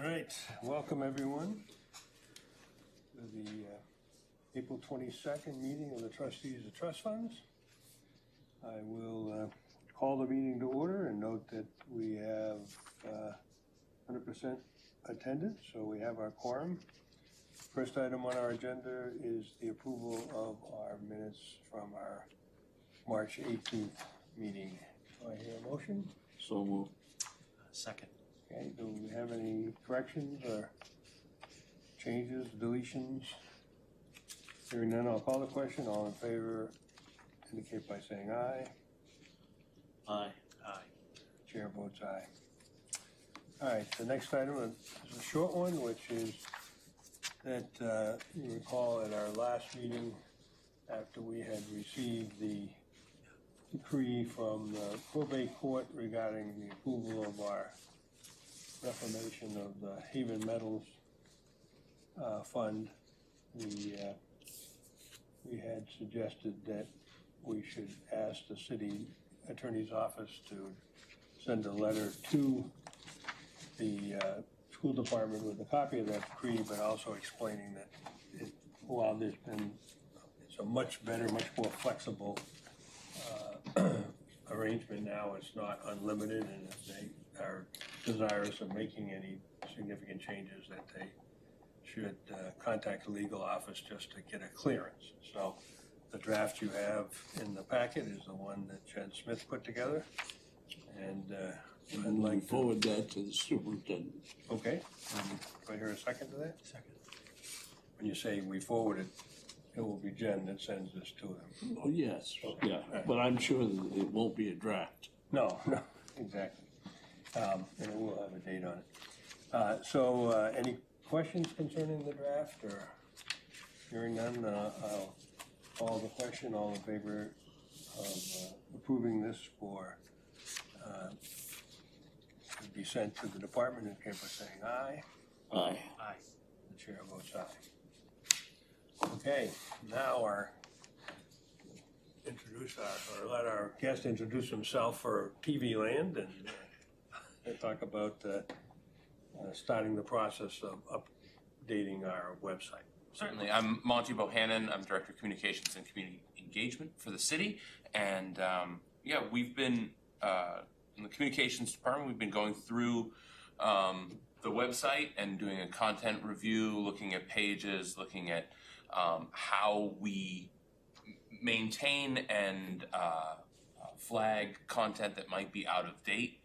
All right, welcome everyone to the April 22nd meeting of the trustees of trust funds. I will call the meeting to order and note that we have 100% attendance, so we have our quorum. First item on our agenda is the approval of our minutes from our March 18th meeting. Do I hear a motion? So moved. Second. Okay, do we have any corrections or changes, deletions? Hearing none, I'll call the question. All in favor indicate by saying aye. Aye. Aye. Chair votes aye. All right, the next item is a short one, which is that you recall at our last meeting, after we had received the decree from the probate court regarding the approval of our reformation of the Haven Metals fund, we had suggested that we should ask the city attorney's office to send a letter to the school department with a copy of that decree, but also explaining that while it's a much better, much more flexible arrangement now, it's not unlimited, and if they are desirous of making any significant changes, that they should contact the legal office just to get a clearance. So the draft you have in the packet is the one that Jen Smith put together, and I'd like to forward that to the superintendent. Okay, do I hear a second to that? Second. When you say we forward it, it will be Jen that sends this to them. Oh, yes, Okay. yeah, but I'm sure that it won't be a draft. No, exactly. And it will have a date on it. So any questions concerning the draft, or hearing none, I'll call the question. All in favor of approving this for to be sent to the department, indicate by saying aye. Aye. Aye. The chair votes aye. Okay, now let our guest introduce himself for TV Land and talk about starting the process of updating our website. Certainly. I'm Monty Bohannon. I'm Director of Communications and Community Engagement for the city. And we've been, in the Communications Department, we've been going through the website and doing a content review, looking at pages, looking at how we maintain and flag content that might be out of date.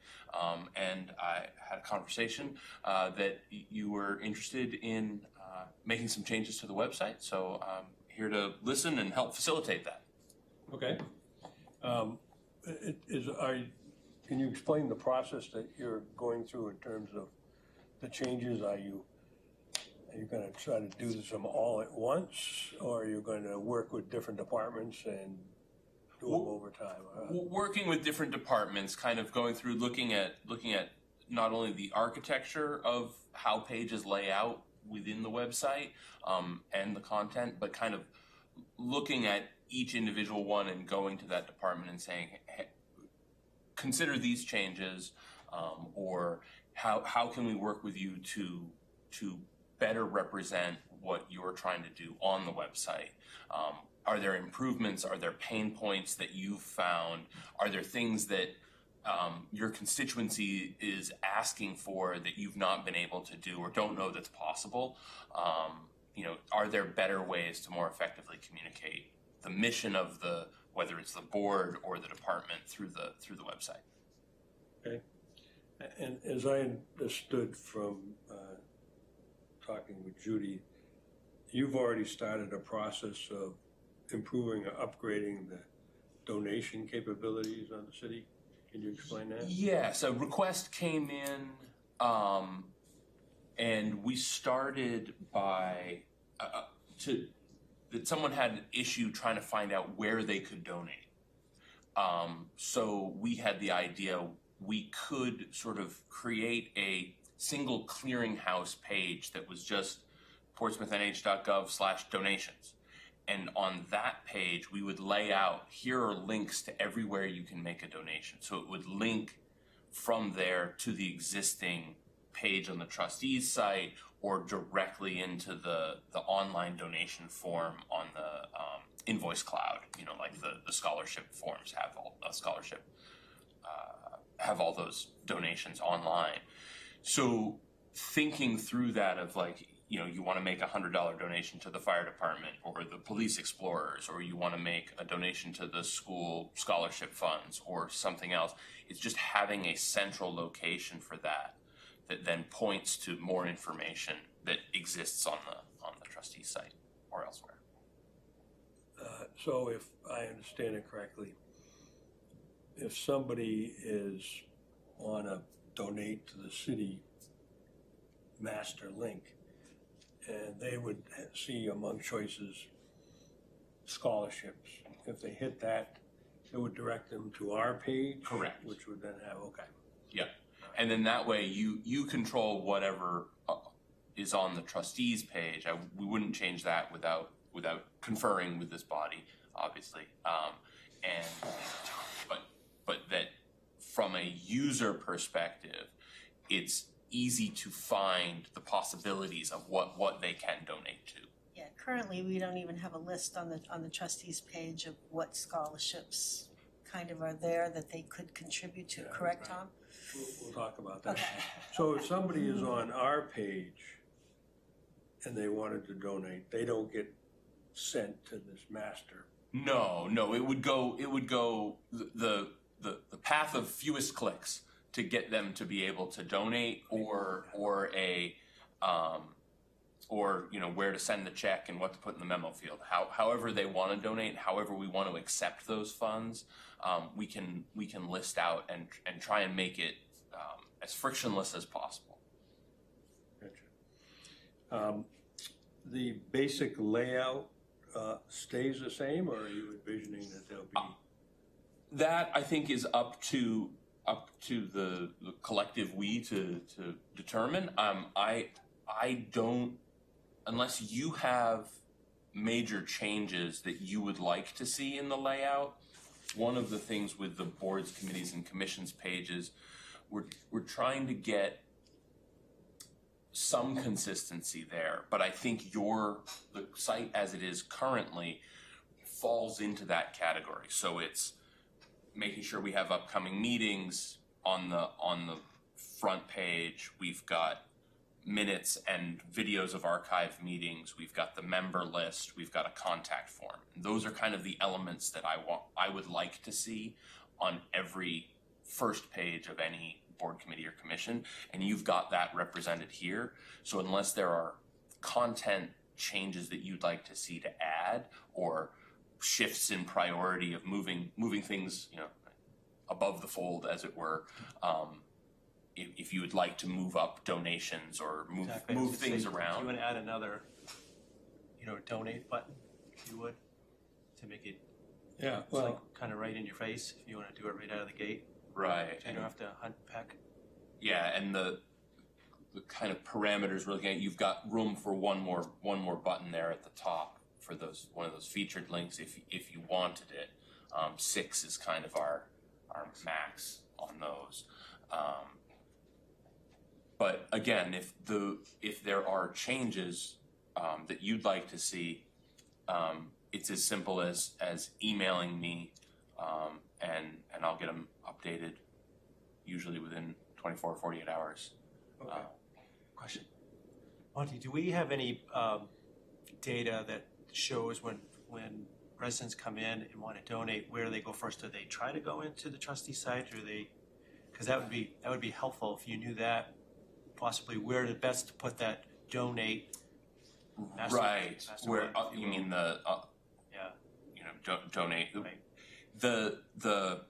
And I had a conversation that you were interested in making some changes to the website. So I'm here to listen and help facilitate that. Okay. Can you explain the process that you're going through in terms of the changes? Are you going to try to do them all at once, or are you going to work with different departments and do them over time? Working with different departments, kind of going through looking at not only the architecture of how pages lay out within the website and the content, but kind of looking at each individual one and going to that department and saying, hey, consider these changes, or how can we work with you to better represent what you're trying to do on the website? Are there improvements? Are there pain points that you've found? Are there things that your constituency is asking for that you've not been able to do or don't know that's possible? Are there better ways to more effectively communicate the mission of whether it's the board or the department through the website? Okay. And as I understood from talking with Judy, you've already started a process of improving or upgrading the donation capabilities on the city. Can you explain that? Yes, a request came in, and we started by that someone had an issue trying to find out where they could donate. So we had the idea we could sort of create a single clearinghouse page that was just portsmouthnh.gov/donations. And on that page, we would lay out, here are links to everywhere you can make a donation. So it would link from there to the existing page on the trustees site or directly into the online donation form on the Invoice Cloud. You know, like the scholarship forms have have all those donations online. So thinking through that of like, you know, you want to make $100 donation to the fire department or the police explorers, or you want to make a donation to the school scholarship funds or something else. It's just having a central location for that then points to more information that exists on the trustee site or elsewhere. So if I understand it correctly, if somebody is on a donate to the city master link, and they would see among choices scholarships, if they hit that, it would direct them to our page? Correct. Which would then have, okay. Yeah, and then that way you control whatever is on the trustees page. We wouldn't change that without conferring with this body, obviously. But that from a user perspective, it's easy to find the possibilities of what they can donate to. Yeah, currently, we don't even have a list on the trustees page of what scholarships kind of are there that they could contribute to, Yeah, correct, right. Tom? We'll talk about that. Okay. So if somebody is on our page and they wanted to donate, they don't get sent to this master. No, it would go the path of fewest clicks to get them to be able to donate or you know, where to send the check and what to put in the memo field. However they want to donate, however we want to accept those funds, we can list out and try and make it as frictionless as possible. Gotcha. The basic layout stays the same, or are you envisioning that there'll be? That I think is up to the collective we to determine. I don't, unless you have major changes that you would like to see in the layout. One of the things with the boards, committees, and commissions pages, we're trying to get some consistency there, but I think the site as it is currently falls into that category. So it's making sure we have upcoming meetings on the front page. We've got minutes and videos of archived meetings. We've got the member list. We've got a contact form. And those are kind of the elements that I would like to see on every first page of any board, committee, or commission. And you've got that represented here. So unless there are content changes that you'd like to see to add, or shifts in priority of moving things, you know, above the fold, as it were. If you would like to move up donations or move things around. Do you want to add another, you know, donate button, if you would, to make it Yeah, it's like well, kind of right in your face if you want to do it right out of the gate. Right. So you don't have to unpack. Yeah, and the kind of parameters we're looking at, you've got room for one more button there at the top for one of those featured links if you wanted it. 6 is kind of our max on those. But again, if there are changes that you'd like to see, it's as simple as emailing me, and I'll get them updated, usually within 24 or 48 hours. Okay. Question. Monty, do we have any data that shows when residents come in and want to donate, where do they go first? Do they try to go into the trustee site, or because that would be helpful if you knew that, possibly where to best put that donate. Right. master Where plan, if you will. mean the Yeah. you know donate Right. the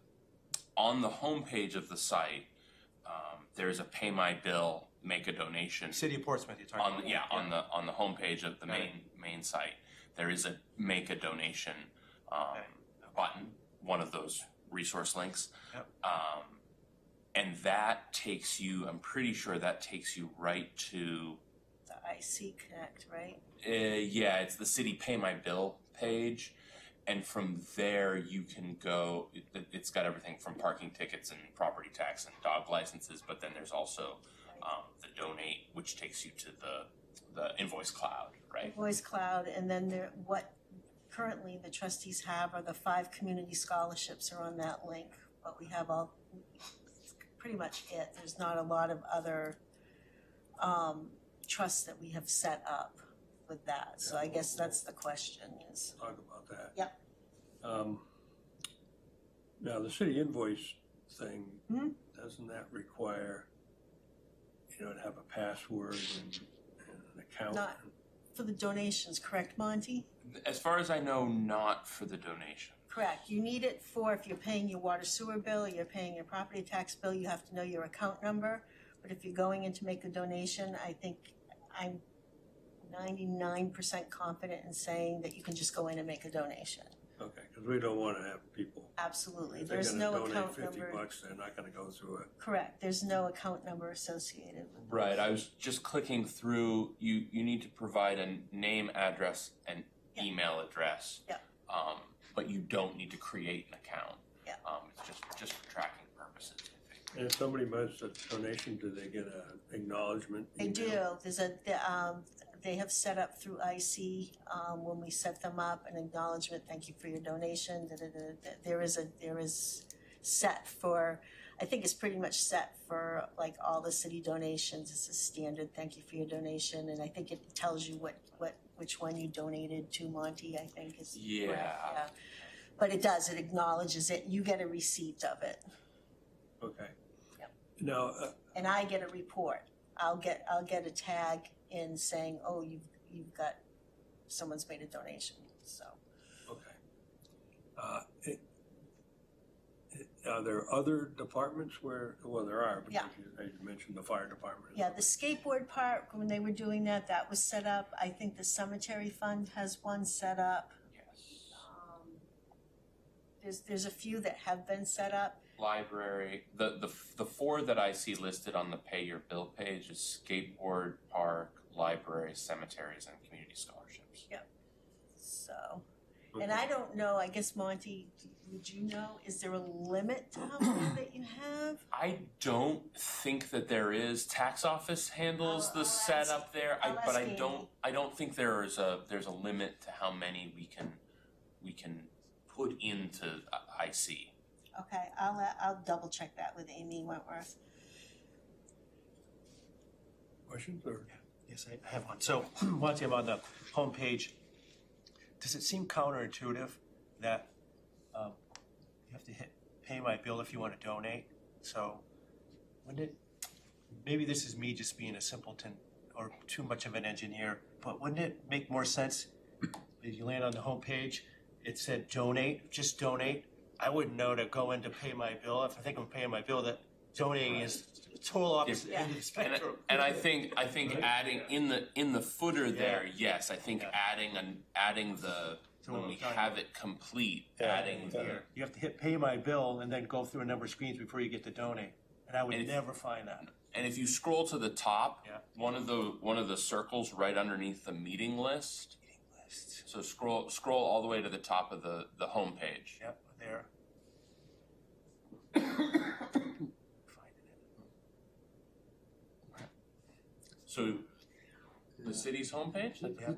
on the homepage of the site, there's a pay my bill, make a donation. City of Portsmouth, you're talking about. On the homepage of the Got it. main site, there is a make a donation Okay. button, one of those resource links. Yep. And that takes you, I'm pretty sure that takes you right to, The IC Connect, right? yeah, it's the city pay my bill page. And from there you can go, it's got everything from parking tickets and property tax and dog licenses, but then there's also the donate, which takes you to the invoice cloud, right? Voice Cloud, and then what currently the trustees have are the 5 community scholarships are on that link, but we have pretty much it. There's not a lot of other trusts that we have set up with that, so I guess that's the question is. Talk about that. Yep. Now, the city invoice thing, Mhm. doesn't that require, to have a password and an account? Not- For the donations, correct, Monty? As far as I know, not for the donation. Correct. You need it for if you're paying your water sewer bill, or you're paying your property tax bill, you have to know your account number. But if you're going in to make a donation, I think I'm 99% confident in saying that you can just go in and make a donation. Okay, because we don't want to have people, Absolutely. if they're There's gonna no donate account 50 number. bucks, they're not gonna go through it. Correct. There's no account number associated with Right, I was just clicking through, you need to provide a name, address, and Yeah. email address. Yeah. But you don't need to create an account. Yeah. It's just for tracking purposes, I think. And if somebody makes a donation, do they get an acknowledgement They email? do. They have set up through IC, when we set them up, an acknowledgement, thank you for your donation, There is set for, I think it's pretty much set for like all the city donations. It's a standard, thank you for your donation, and I think it tells you which one you donated to, Monty, I think is correct, Yeah. yeah. But it does, it acknowledges it, you get a receipt of it, Okay. Yep. Now, and I get a report. I'll get a tag in saying, oh, you've got, someone's made a donation, so. okay. Are there other departments where, well, there are, because Yeah. as you mentioned, the fire department. is- Yeah, the skateboard park, when they were doing that, that was set up. I think the cemetery fund has one set up. Yes. There's a few that have been set up. Library, the 4 that I see listed on the pay your bill page is skateboard, park, library, cemeteries, and community scholarships. So, and I don't know, I guess Monty, would you know, is there a limit to how many that you have? I don't think that there is. Tax office handles the I'll setup there, I'll but ask I don't think there's a limit to how many we can put into IC. Okay, I'll double check that with Amy Wentworth. Questions or? Yes, I have one. So, once I'm on the homepage, does it seem counterintuitive that you have to hit pay my bill if you want to donate? So, maybe this is me just being a simpleton or too much of an engineer, but wouldn't it make more sense if you land on the homepage, it said donate, just donate? I wouldn't know to go in to pay my bill. If I think I'm paying my bill, that donating is total opposite end of the spectrum. And I think adding in the footer there, yes, I think adding the when we have it complete, adding the You have to hit pay my bill and then go through a number of screens before you get to donate. And I would And if- never find that. and if you scroll to the top, Yeah. one of the circles right underneath the meeting list. So scroll all the way to the top of the homepage. Yep, there. So the city's homepage? Yeah.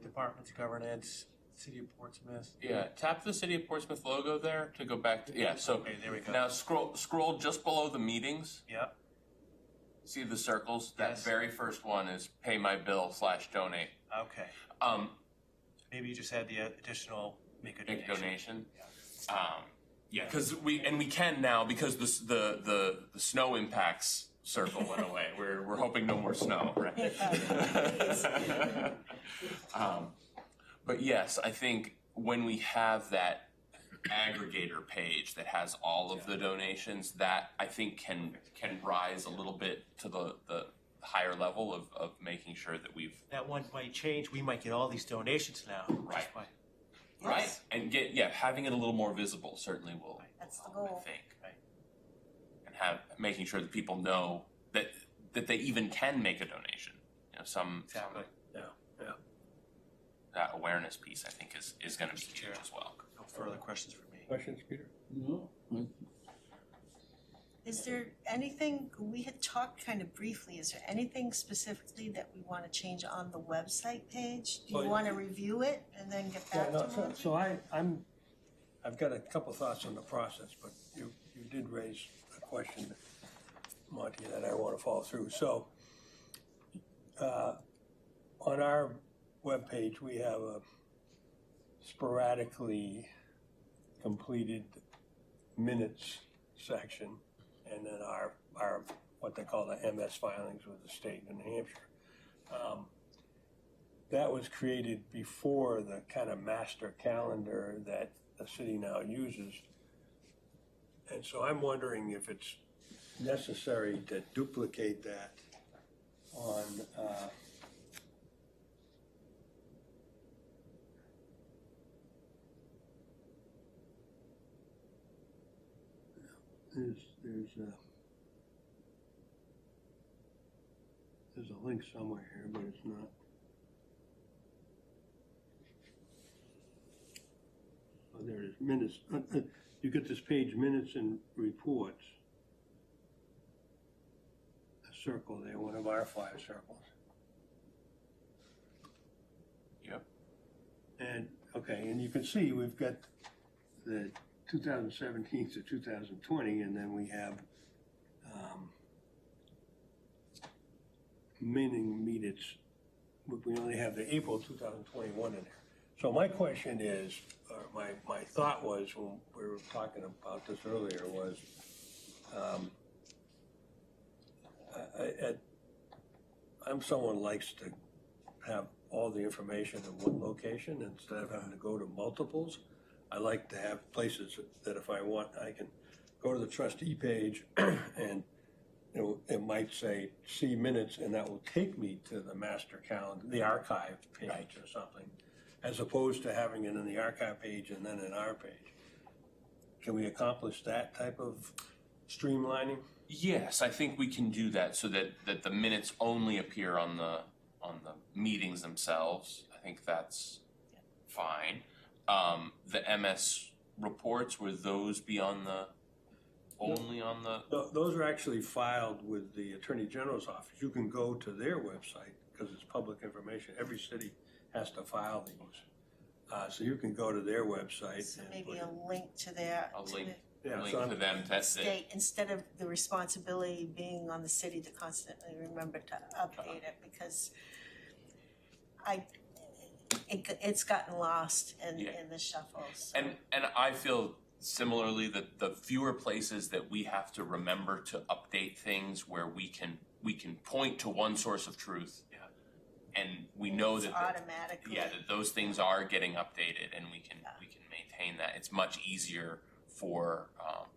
Departments, governance, City of Portsmouth. Yeah, tap the City of Portsmouth logo there to go back to, yeah, so Okay, there we go. now scroll just below the meetings. Yep, See the circles? That Yes. very first one is pay my bill / donate. okay. Maybe you just add the additional make a Make donation. a donation. Yeah, because we can now because the snow impacts circle went away. We're hoping no more snow, right? But yes, I think when we have that aggregator page that has all of the donations, that I think can rise a little bit to the higher level of making sure that we've That one might change. We might get all these donations now. Right. just by- right and having it a little more visible certainly will That's the help, goal. I think. Right. And making sure that people know that they even can make a donation. Some Exactly. Yeah. that awareness piece I think is going to be Mr. huge Chair. as well. No further questions for me. Questions, Peter? No, Is there anything, we had talked kind of briefly, is there anything specifically that we wanna change on the website page? Do you Well, wanna review it and then get Yeah, back no, to it? so I've got a couple thoughts on the process, but you did raise a question, Monty, that I wanna follow through. So, on our webpage, we have a sporadically completed minutes section, and then our, what they call the MS filings with the state of New Hampshire. That was created before the kind of master calendar that the city now uses. And so I'm wondering if it's necessary to duplicate that on, there's a link somewhere here, but it's not. Oh, there it is, minutes. You get this page, minutes and reports. A circle there, one of our 5 circles. Yep. And, okay, and you can see we've got the 2017 to 2020, and then we have minutes, we only have the April 2021 in there. So my question is, or my thought was when we were talking about this earlier was, I'm someone who likes to have all the information in one location instead of having to go to multiples. I like to have places that if I want, I can go to the trustee page and it might say see minutes, and that will take me to the master calendar, the archive page or something, as opposed to having it in the archive page and then in our page. Can we accomplish that type of streamlining? Yes, I think we can do that so that the minutes only appear on the meetings themselves. I think that's fine. The MS reports, were those be on the, only on the? Those are actually filed with the Attorney General's office. You can go to their website because it's public information. Every city has to file these. So you can go to their website. So and maybe put a it- link to their, A to link. the Yeah, Link so I'm- to them, that's it. state, instead of the responsibility being on the city to constantly remember to update it, because it's gotten lost in Yeah. the shuffle, so. And I feel similarly that the fewer places that we have to remember to update things where we can point to one source of truth. Yeah. And we know It's that automatically. that those things are getting updated, and we can maintain that. It's much easier for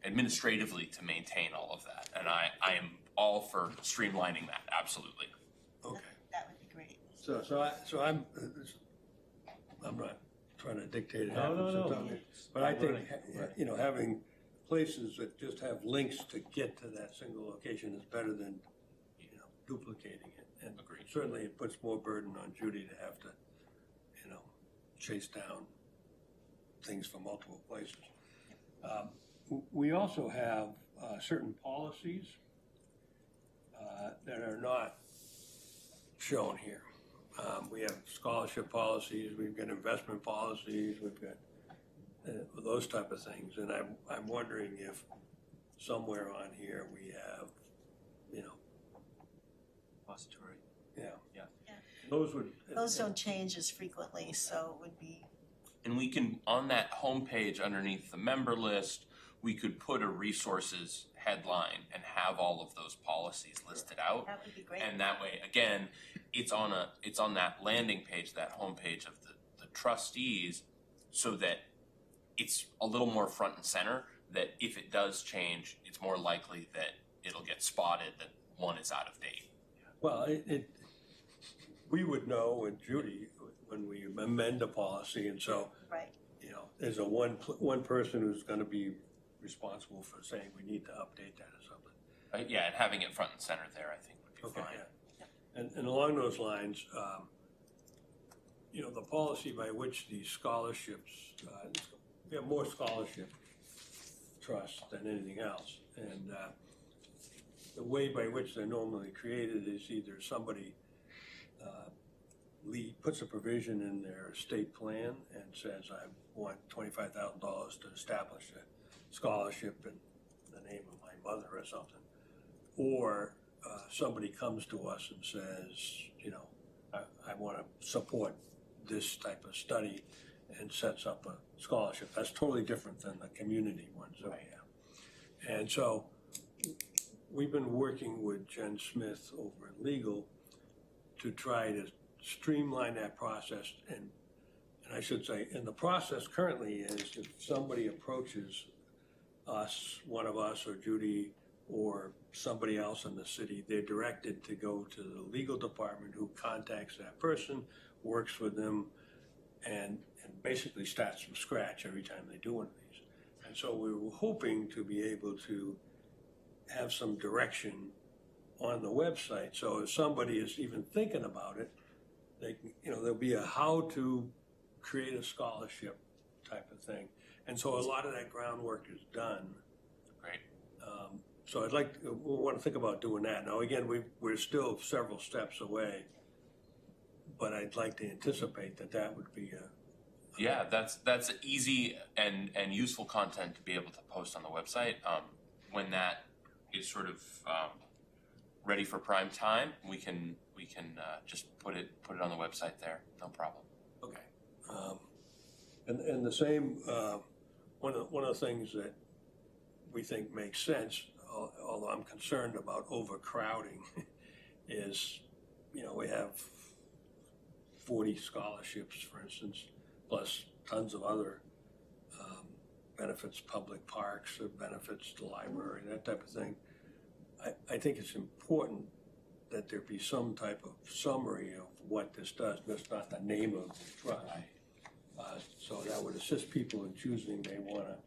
administratively to maintain all of that, and I am all for streamlining that, absolutely. Okay. That would be great. So I'm not trying to dictate it. No. But I think, having places that just have links to get to that single location is better than, duplicating it. And Agreed. certainly it puts more burden on Judy to have to, chase down things from multiple places. We also have certain policies that are not shown here. We have scholarship policies, we've got investment policies, we've got those type of things. And I'm wondering if somewhere on here we have, Repository. yeah. Yeah. Yeah. Those would. Those don't change as frequently, so it would be, And we can, on that homepage underneath the member list, we could put a resources headline and have all of those policies listed out. that would be great. And that way, again, it's on that landing page, that homepage of the trustees, so that it's a little more front and center, that if it does change, it's more likely that it'll get spotted that one is out of date. Well, we would know, and Judy, when we amend a policy, and so, Right, there's a one person who's gonna be responsible for saying we need to update that or something. Yeah, and having it front and center there, I think would be Okay, fine. yeah. And along those lines, the policy by which the scholarships, we have more scholarship trusts than anything else. And the way by which they're normally created is either somebody puts a provision in their state plan and says, I want $25,000 to establish a scholarship in the name of my mother or something. Or somebody comes to us and says, you know, I want to support this type of study and sets up a scholarship. That's totally different than the community ones that we have. And so we've been working with Jen Smith over at Legal to try to streamline that process. And I should say, and the process currently is if somebody approaches us, one of us or Judy or somebody else in the city, they're directed to go to the legal department who contacts that person, works with them, and basically starts from scratch every time they do one of these. And so we were hoping to be able to have some direction on the website. So if somebody is even thinking about it, they can, you know, there'll be a how to create a scholarship type of thing. And so a lot of that groundwork is done. Great. So I'd like, we want to think about doing that. Now, again, we're still several steps away, but I'd like to anticipate that would be a. Yeah, that's easy and useful content to be able to post on the website. When that is sort of ready for prime time, we can just put it on the website there. No problem. Okay. And the same, one of the things that we think makes sense, although I'm concerned about overcrowding, is, you know, we have 40 scholarships, for instance, plus tons of other benefits, public parks, benefits to library, that type of thing. I think it's important that there be some type of summary of what this does, just not the name of the trust. So that would assist people in choosing they want to,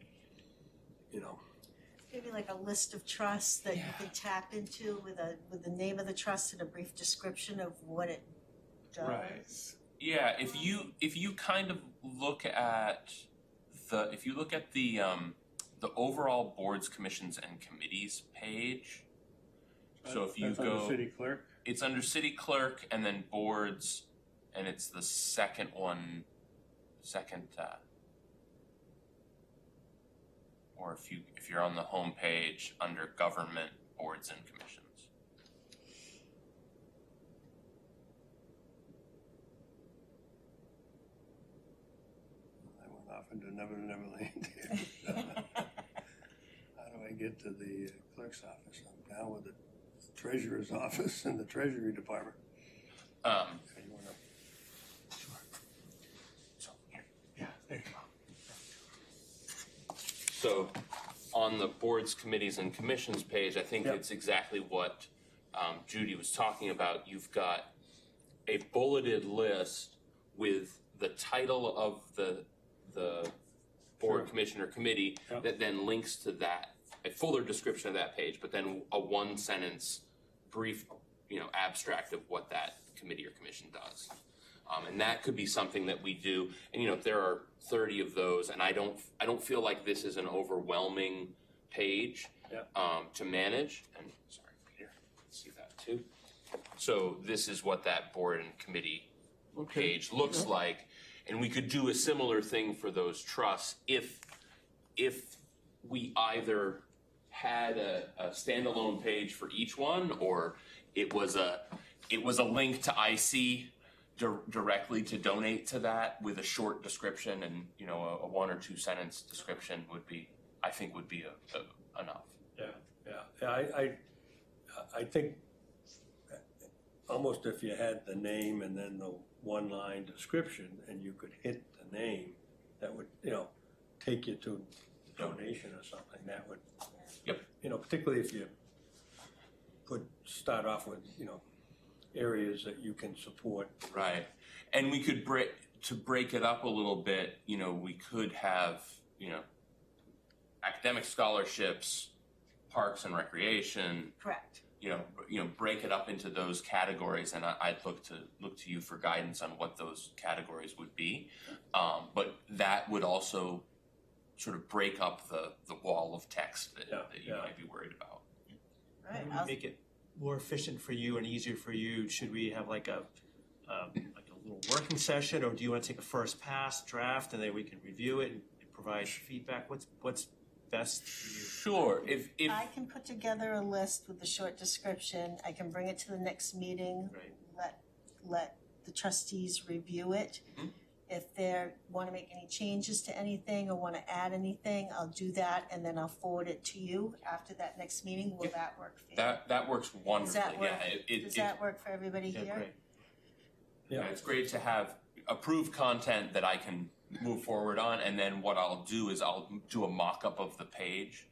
you know. Maybe like a list of trusts that you can tap into with the name of the trust and a brief description of what it does. Right. Yeah, if you kind of look at the overall boards, commissions, and committees page. So if you That's go, under city clerk. it's under city clerk and then boards, and it's the second one, or if you're on the home page under government, boards, and commissions. I went off into Never Land here. How do I get to the clerk's office? I'm down with the treasurer's office and the treasury department. You wanna- So here. Yeah, there you go. So on the boards, committees, and commissions page, I think Yep. it's exactly what Judy was talking about. You've got a bulleted list with the title of the board, Sure. commission, or committee Yep. that then links to that, a fuller description of that page, but then a one-sentence brief, abstract of what that committee or commission does. And that could be something that we do. And if there are 30 of those, and I don't feel like this is an overwhelming page to manage. And sorry, Peter, see that too. So this is what that board and committee page looks like, and we could do a similar thing for those trusts if we either had a standalone page for each one, or it was a link to IC directly to donate to that with a short description, and a 1 or 2 sentence description would be enough. Yeah. I think almost if you had the name and then the one-line description, and you could hit the name, that would take you to donation or something. That would, Yep. Particularly if you start off with areas that you can support. Right, and we could break it up a little bit. We could have academic scholarships, parks and recreation. Correct. Break it up into those categories, and I'd look to you for guidance on what those categories would be. But that would also sort of break up the wall of text that you might be worried about. All right, How do we make it more efficient for you and easier for you? Should we have like a little working session, or do you want to take a first pass draft and then we can review it and provide feedback? What's best for you? Sure, if I can put together a list with a short description, I can bring it to the next meeting, Right. let the trustees review it. Mhm. If they wanna make any changes to anything or wanna add anything, I'll do that, and then I'll forward it to you after that next meeting. Will Yeah. that work for you? that works wonderfully, work? yeah, Does that work for everybody Yeah, here? great. Yeah. It's great to have approved content that I can move forward on, and then what I'll do is I'll do a mock-up of the page,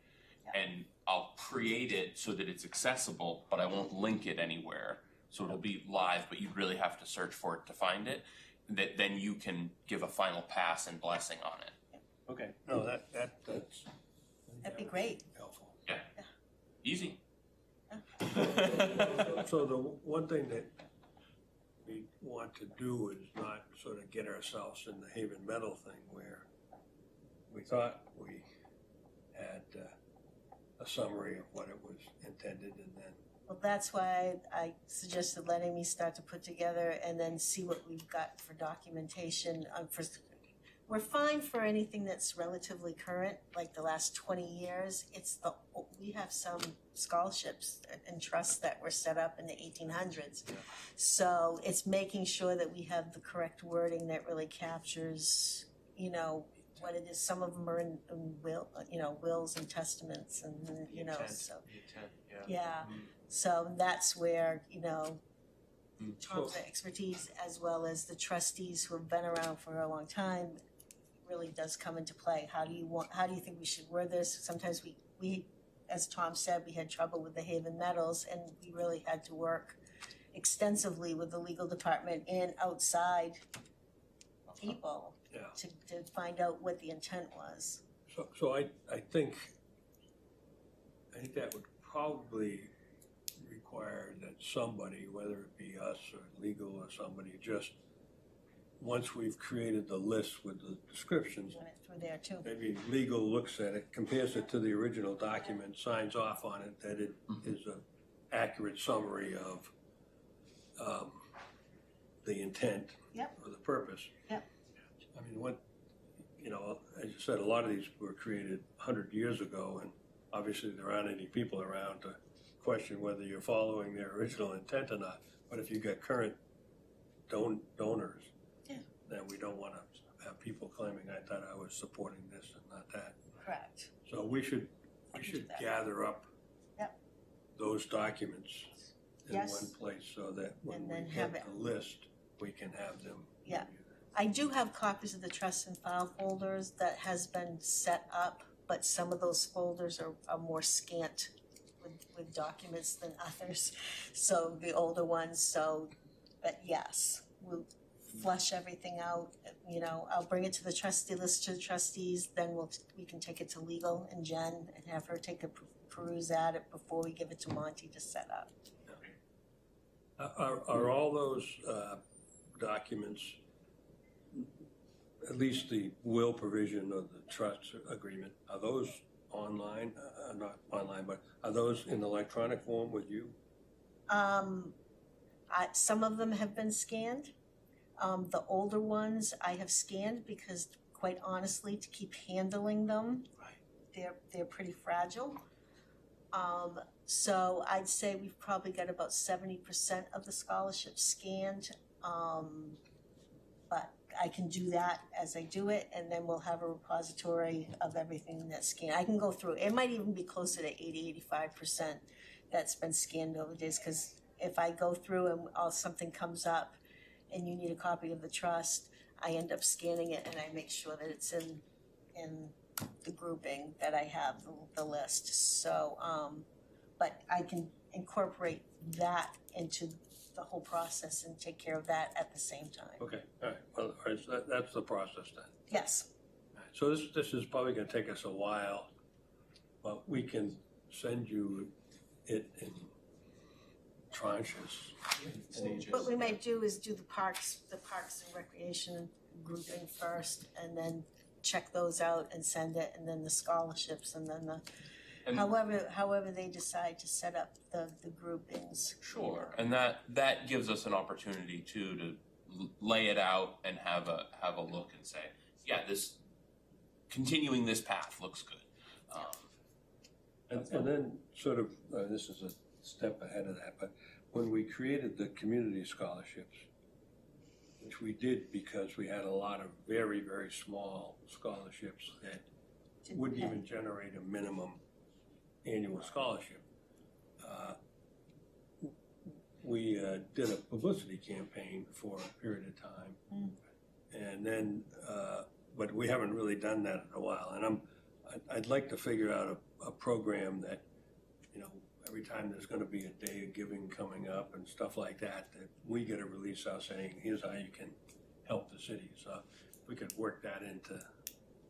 Yeah. and I'll create it so that it's accessible, but I won't link it anywhere. So it'll be live, but you really have to search for it to find it. Then you can give a final pass and blessing on it. Okay, no, that's. That'd be great. Helpful. Easy. So the one thing that we want to do is not sort of get ourselves in the Haven Metal thing where we thought we had a summary of what it was intended, and then, Well, that's why I suggested letting me start to put together and then see what we've got for documentation. We're fine for anything that's relatively current, like the last 20 years. We have some scholarships and trusts that were set up in the 1800s. Yeah. So it's making sure that we have the correct wording that really captures, what it is. Some of them are in wills and testaments and, The intent, so. the intent, yeah. Yeah, Mm. so that's where, Mm. Tom's expertise as well as the trustees who have been around for a long time really does come into play. How do you think we should word this? Sometimes we, as Tom said, we had trouble with the Haven Metals, and we really had to work extensively with the legal department and outside people yeah. to find out what the intent was. So I think that would probably require that somebody, whether it be us or legal or somebody, just, once we've created the list with the descriptions, Run it through there too. maybe legal looks at it, compares it to the original document, signs off on it, that it is an accurate summary of the intent Yep. or the purpose. Yep. I mean, as you said, a lot of these were created 100 years ago, and obviously there aren't any people around to question whether you're following their original intent or not. But if you get current donors, Yeah. then we don't want to have people claiming, I thought I was supporting this and not that. Correct. So we should that. gather up Yep. those documents in Yes. one place so that when And we then get have it. the list, we can have them. Yeah. reviewed. I do have copies of the trust and file folders that has been set up, but some of those folders are more scant with documents than others. So the older ones, but yes, we'll flush everything out, I'll bring it to the trustee list to the trustees, then we can take it to legal and Jen and have her take a peruse at it before we give it to Monty to set up. Are all those documents, at least the will provision of the trust agreement, are those online? Not online, but are those in electronic form with you? Some of them have been scanned. The older ones I have scanned because, quite honestly, to keep handling them, they're pretty fragile. So I'd say we've probably got about 70% of the scholarships scanned. But I can do that as I do it, and then we'll have a repository of everything that's scanned. I can go through, it might even be closer to 85% that's been scanned over the days, because if I go through and something comes up and you need a copy of the trust, I end up scanning it and I make sure that it's in the grouping that I have the list. So, but I can incorporate that into the whole process and take care of that at the same time. Okay, all right, well, all right, so that's the process then. Yes, All right, so this is probably gonna take us a while, but we can send you it in tranches. Stages. what we might do is do the parks and recreation grouping first, and then check those out and send it, and then the scholarships, and then And however they decide to set up the groupings. sure, and that gives us an opportunity too to lay it out and have a look and say, yeah, continuing this path looks good. And then sort of, this is a step ahead of that, but when we created the community scholarships, which we did because we had a lot of very, very small scholarships that wouldn't even generate a minimum annual scholarship. We did a publicity campaign for a period of time. And then, but we haven't really done that in a while. And I'd like to figure out a program that, you know, every time there's gonna be a day of giving coming up and stuff like that, that we get a release out saying, here's how you can help the city. So we could work that into.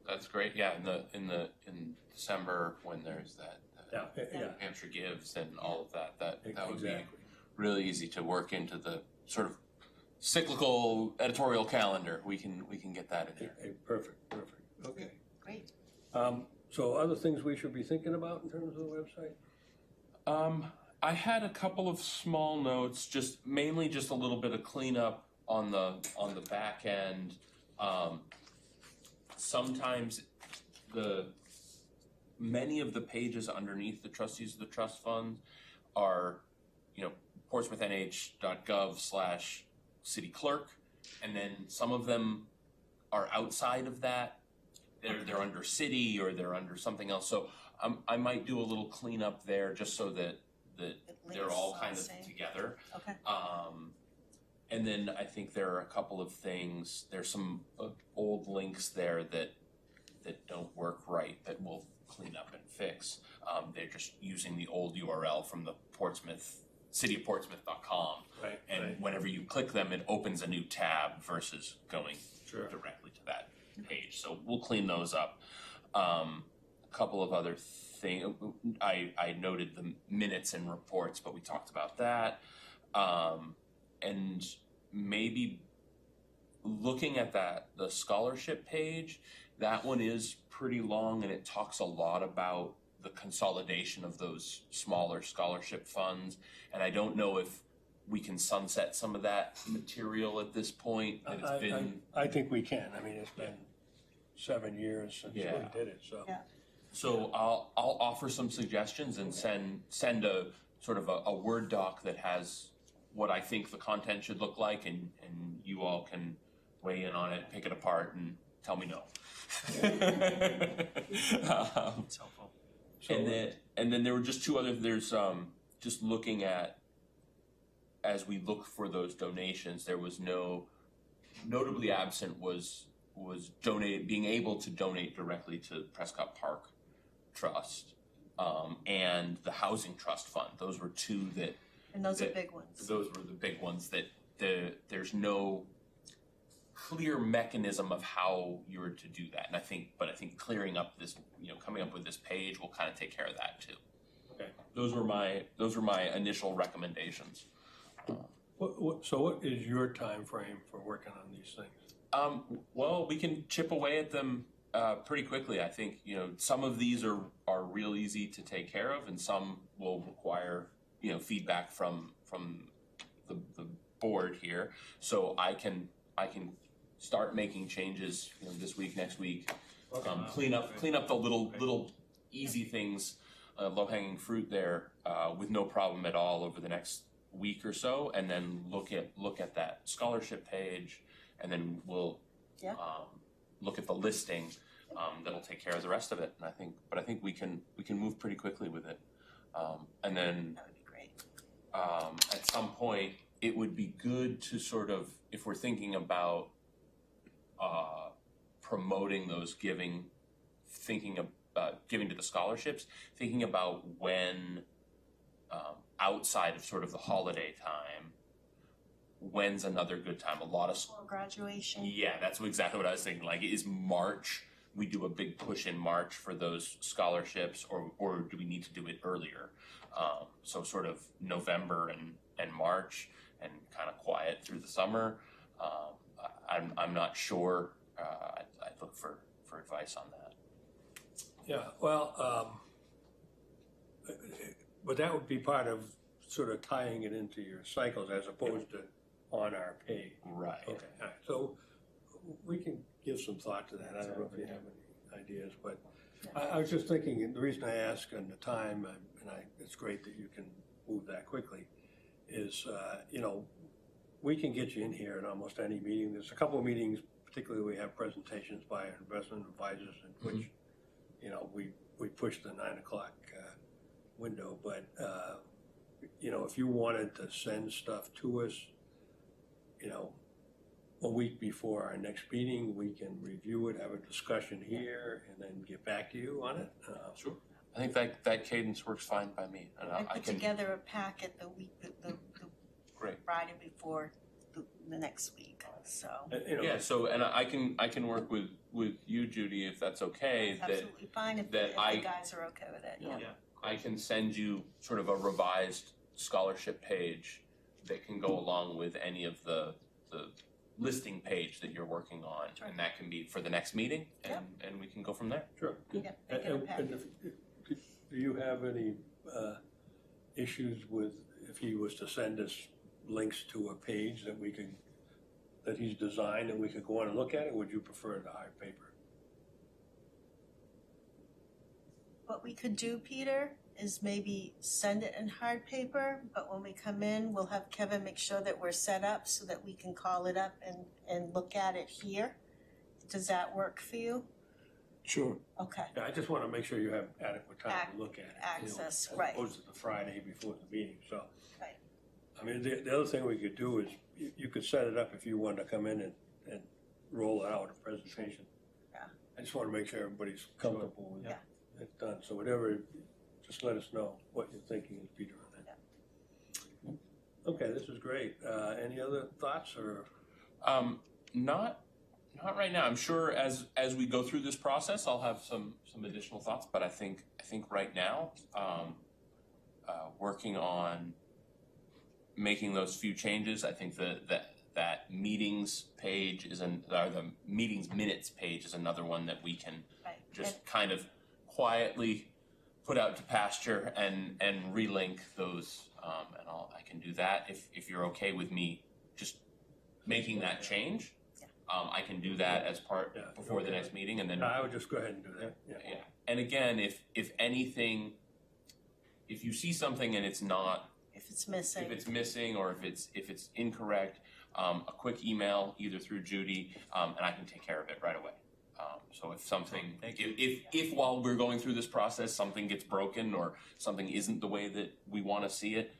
That's great. Yeah, in December when there's that Yeah. Hampshire Gives and all of that would be Exactly. really easy to work into the sort of cyclical editorial calendar. We can get that in there. Hey, perfect. Okay. Great. So other things we should be thinking about in terms of the website? I had a couple of small notes, mainly just a little bit of cleanup on the back end. Sometimes many of the pages underneath the trustees of the trust fund are, you know, portsmouthnh.gov/city clerk, and then some of them are outside of that. They're under city or they're under something else. So I might do a little cleanup there just so that they're all kind of together. Okay. And then I think there are a couple of things. There's some old links there that don't work right that we'll clean up and fix. They're just using the old URL from the cityofportsmouth.com. Right. And whenever you click them, it opens a new tab versus going Sure. directly to that page. So we'll clean those up. A couple of other things. I noted the minutes and reports, but we talked about that. And maybe looking at the scholarship page, that one is pretty long and it talks a lot about the consolidation of those smaller scholarship funds. And I don't know if we can sunset some of that material at this point. It's been, I think we can. I mean, it's been 7 years since we Yeah. did it, so. Yeah. so I'll offer some suggestions and send a sort of a Word doc that has what I think the content should look like, and you all can weigh in on it, pick it apart, and tell me no. It's helpful. So, And then there were just two other. There's just looking at as we look for those donations. There was notably absent was being able to donate directly to Prescott Park Trust and the Housing Trust Fund. Those were two that. And those are big ones. Those were the big ones that there's no clear mechanism of how you were to do that. And I think clearing up this, coming up with this page will kind of take care of that too. Okay. Those were my initial recommendations. So what is your time frame for working on these things? Well, we can chip away at them pretty quickly. I think, some of these are real easy to take care of, and some will require, feedback from the board here. So I can start making changes, this week, next week. Okay. Clean up the little easy things, low-hanging fruit there, with no problem at all over the next week or so, and then look at that scholarship page, and then we'll look at the listing. That'll take care of the rest of it. And I think we can move pretty quickly with it. And then That would be great. at some point, it would be good to sort of, if we're thinking about promoting those thinking about giving to the scholarships, thinking about when, outside of sort of the holiday time, when's another good time? A lot of Or graduation. yeah, that's exactly what I was thinking. Like, is March, we do a big push in March for those scholarships, or do we need to do it earlier? So sort of November and March, and kind of quiet through the summer. I'm not sure. I'd look for advice on that. Yeah, well, but that would be part of sort of tying it into your cycles as opposed to on our page. Right. Okay, all right, so we can give some thought to that. I don't know if you have any ideas, but I was just thinking, and the reason I ask on the time, it's great that you can move that quickly, is, we can get you in here at almost any meeting. There's a couple of meetings, particularly we have presentations by our investment advisors in which, we push the 9 o'clock window, but, if you wanted to send stuff to us, a week before our next meeting, we can review it, have a discussion here, and then get back to you on it. Sure. I think that cadence works fine by me, and I I put can. together a packet the week, the Great. Friday before the next week, so. Yeah. So, and I can work with you, Judy, if that's okay. It's That absolutely fine if that the I- guys are okay with it, yeah. Yeah. I can send you sort of a revised scholarship page that can go along with any of the listing page that you're working on, Sure. and that can be for the next meeting, Yep. and we can go from there. Sure. Yeah, make it a And packet. do you have any issues with if he was to send us links to a page that he's designed and we could go on and look at it? Would you prefer the hard paper? What we could do, Peter, is maybe send it in hard paper, but when we come in, we'll have Kevin make sure that we're set up so that we can call it up and look at it here. Does that work for you? Sure. Okay, Yeah, I just want to make sure you have adequate time to look at it. access, As right. opposed to the Friday before the meeting, so. Right. I mean, the other thing we could do is, you could set it up if you wanted to come in and roll it out, a presentation. Yeah. I just want to make sure everybody's comfortable with Yeah. it done, so whatever, just let us know what you're thinking, Peter, on that. Okay, this is great. Any other thoughts or? Not right now. I'm sure as we go through this process, I'll have some additional thoughts. But I think right now, working on making those few changes. I think that meetings page or the meetings minutes page is another one that we can Right. just kind of quietly put out to pasture and relink those. And I can do that if you're okay with me just making that change. I can do that as part Yeah, before the okay. next meeting, and then No, I would just go ahead and do that, yeah. yeah. And again, if anything, if you see something and it's not, If it's missing. if it's missing or if it's incorrect, a quick email either through Judy, and I can take care of it right away. So if something, Thank you. if while we're going through this process, something gets broken or something isn't the way that we want to see it,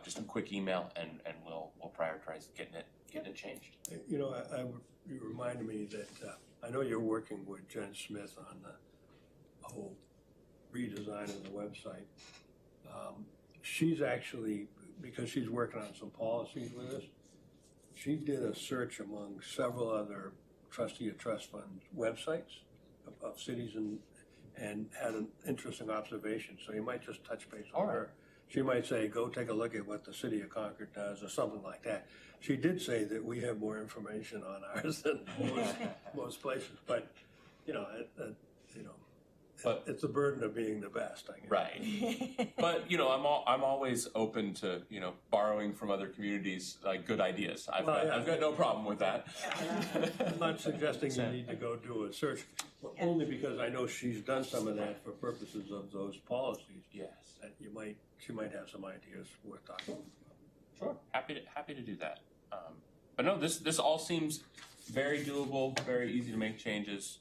just a quick email and we'll prioritize getting it changed. You reminded me that, I know you're working with Jen Smith on the whole redesign of the website. She's actually, because she's working on some policies with us, she did a search among several other trustee of trust fund websites of cities and had an interesting observation, so you might just touch base All with right. her. She might say, go take a look at what the city of Concord does, or something like that. She did say that we have more information on ours than most places, but, But- it's the burden of being the best, I guess. Right. But I'm always open to borrowing from other communities like good ideas. I've got no problem with that. I'm not suggesting you need to go do a search, but only because I know she's done some of that for purposes of those policies. Yes. That she might have some ideas worth talking about. Sure. Happy to do that. But no, this all seems very doable, very easy to make changes.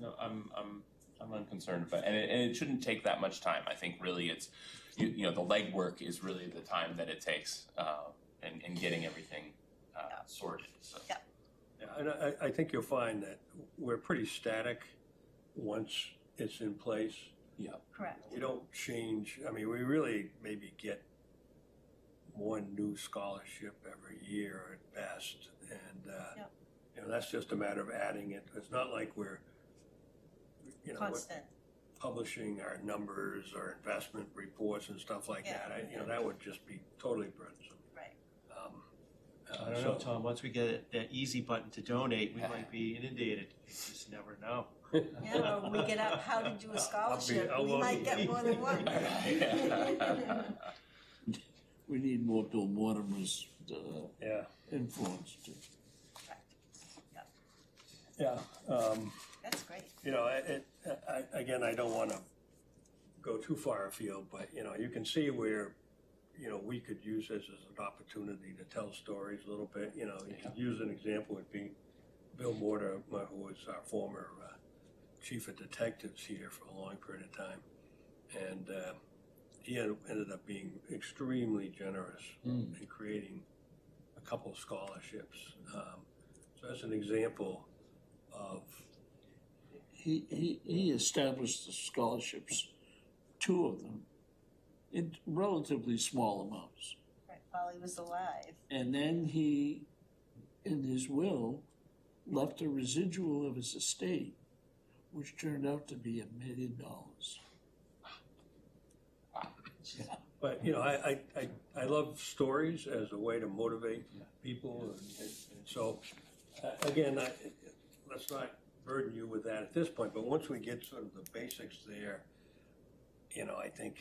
No, I'm unconcerned about it. And it shouldn't take that much time. I think really it's the legwork is really the time that it takes in getting everything sorted. So. Yeah. Yeah, and I think you'll find that we're pretty static once it's in place. Yeah. Correct. You don't change, I mean, we really maybe get one new scholarship every year at best. And, that's just a matter of adding it. It's not like we're, Constant. publishing our numbers or investment reports and stuff like Yeah, that. yeah. That would just be totally burdensome. Right. I don't know, Tom, once we get that easy button to donate, we might be inundated. You just never know. Yeah, or we get out how to do a scholarship, I'll we log might in. get more than one. We need more Bill Mortimer's, Yeah, influence to. yeah. That's great. You know, again, I don't wanna go too far afield, but, you know, you can see where, you know, we could use this as an opportunity to tell stories a little bit, you know, you could use an example would be Bill Mortimer, who was our former chief of detectives here for a long period of time. And he ended up being extremely generous in creating a couple of scholarships. So that's an example of, He established the scholarships, 2 of them, in relatively small amounts. Right, while he was alive. And then he, in his will, left a residual of his estate, which turned out to be $1 million. but, you know, I love stories as a way to motivate people. And so, again, let's not burden you with that at this point, but once we get sort of the basics there, you know, I think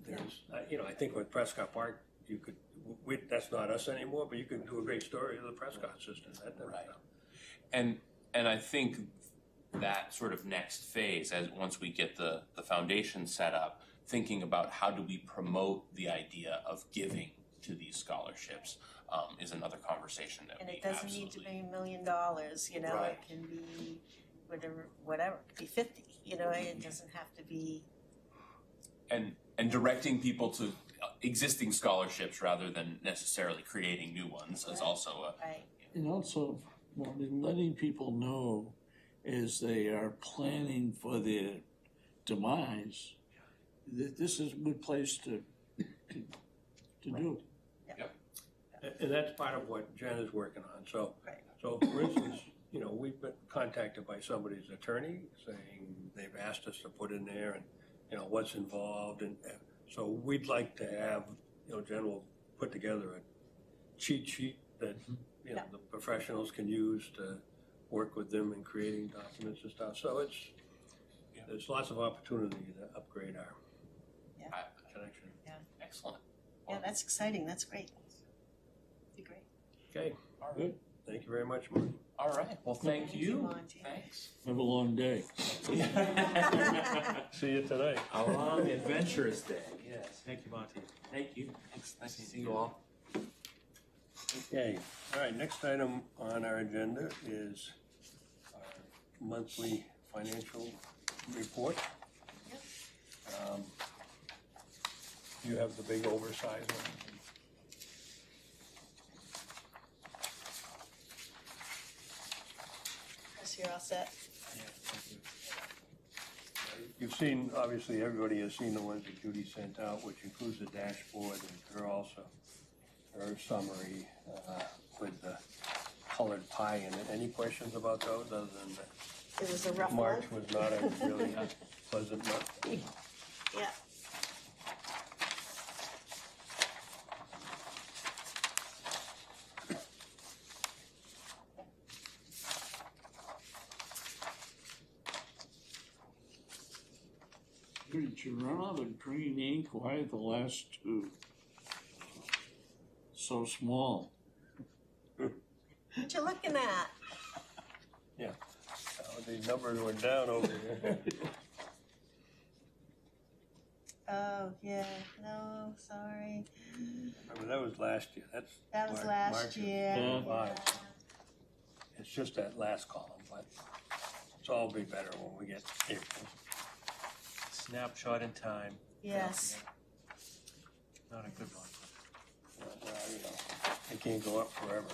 there's, you know, I think with Prescott Park, you could, that's not us anymore, but you could do a great story of the Prescott system, that type of Right. stuff. And I think that sort of next phase, as once we get the foundation set up, thinking about how do we promote the idea of giving to these scholarships, is another conversation that And we it doesn't need to absolutely- be $1 million, you know, Right. it can be whatever, it could be 50, you know, it doesn't have to be, and directing people to existing scholarships rather than necessarily creating new ones is also a right, And also, letting people know as they are planning for their demise, that this is a good place to do it. And that's part of what Jen is working on, so. right. So, for instance, you know, we've been contacted by somebody's attorney saying they've asked us to put in there and, you know, what's involved, and so we'd like to have, you know, Jen will put together a cheat sheet that, you know, Yeah. the professionals can use to work with them in creating documents and stuff, so there's lots of opportunity to upgrade our connection. excellent. Yeah, that's exciting, that's great. Be great. Okay, All good, thank you very much, Marty. All right. Well, thank Thank you, you. Monty. Thanks. Have a long day. See you tonight. A long adventurous day, yes. Thank you, Monty. Thank you. Thanks. Nice to see you all. Okay, all right, next item on our agenda is our monthly financial report. You have the big oversized one. Chris, you're all set? You've seen, obviously, everybody has seen the ones that Judy sent out, which includes the dashboard and her summary with the colored pie in it. Any questions about those, other than that It was a rough one. March was not a really pleasant month? Yeah. Did you run out of green ink? Why are the last 2 so small? What you looking at? Yeah, the numbers went down over here. Oh, yeah, no, sorry. Remember, that was last year, that's. That was March last of year. 25. It's just that last column, but it's all be better when we get April. Snapshot in time, Yes, not a good one. Well, you know, it can't go up forever.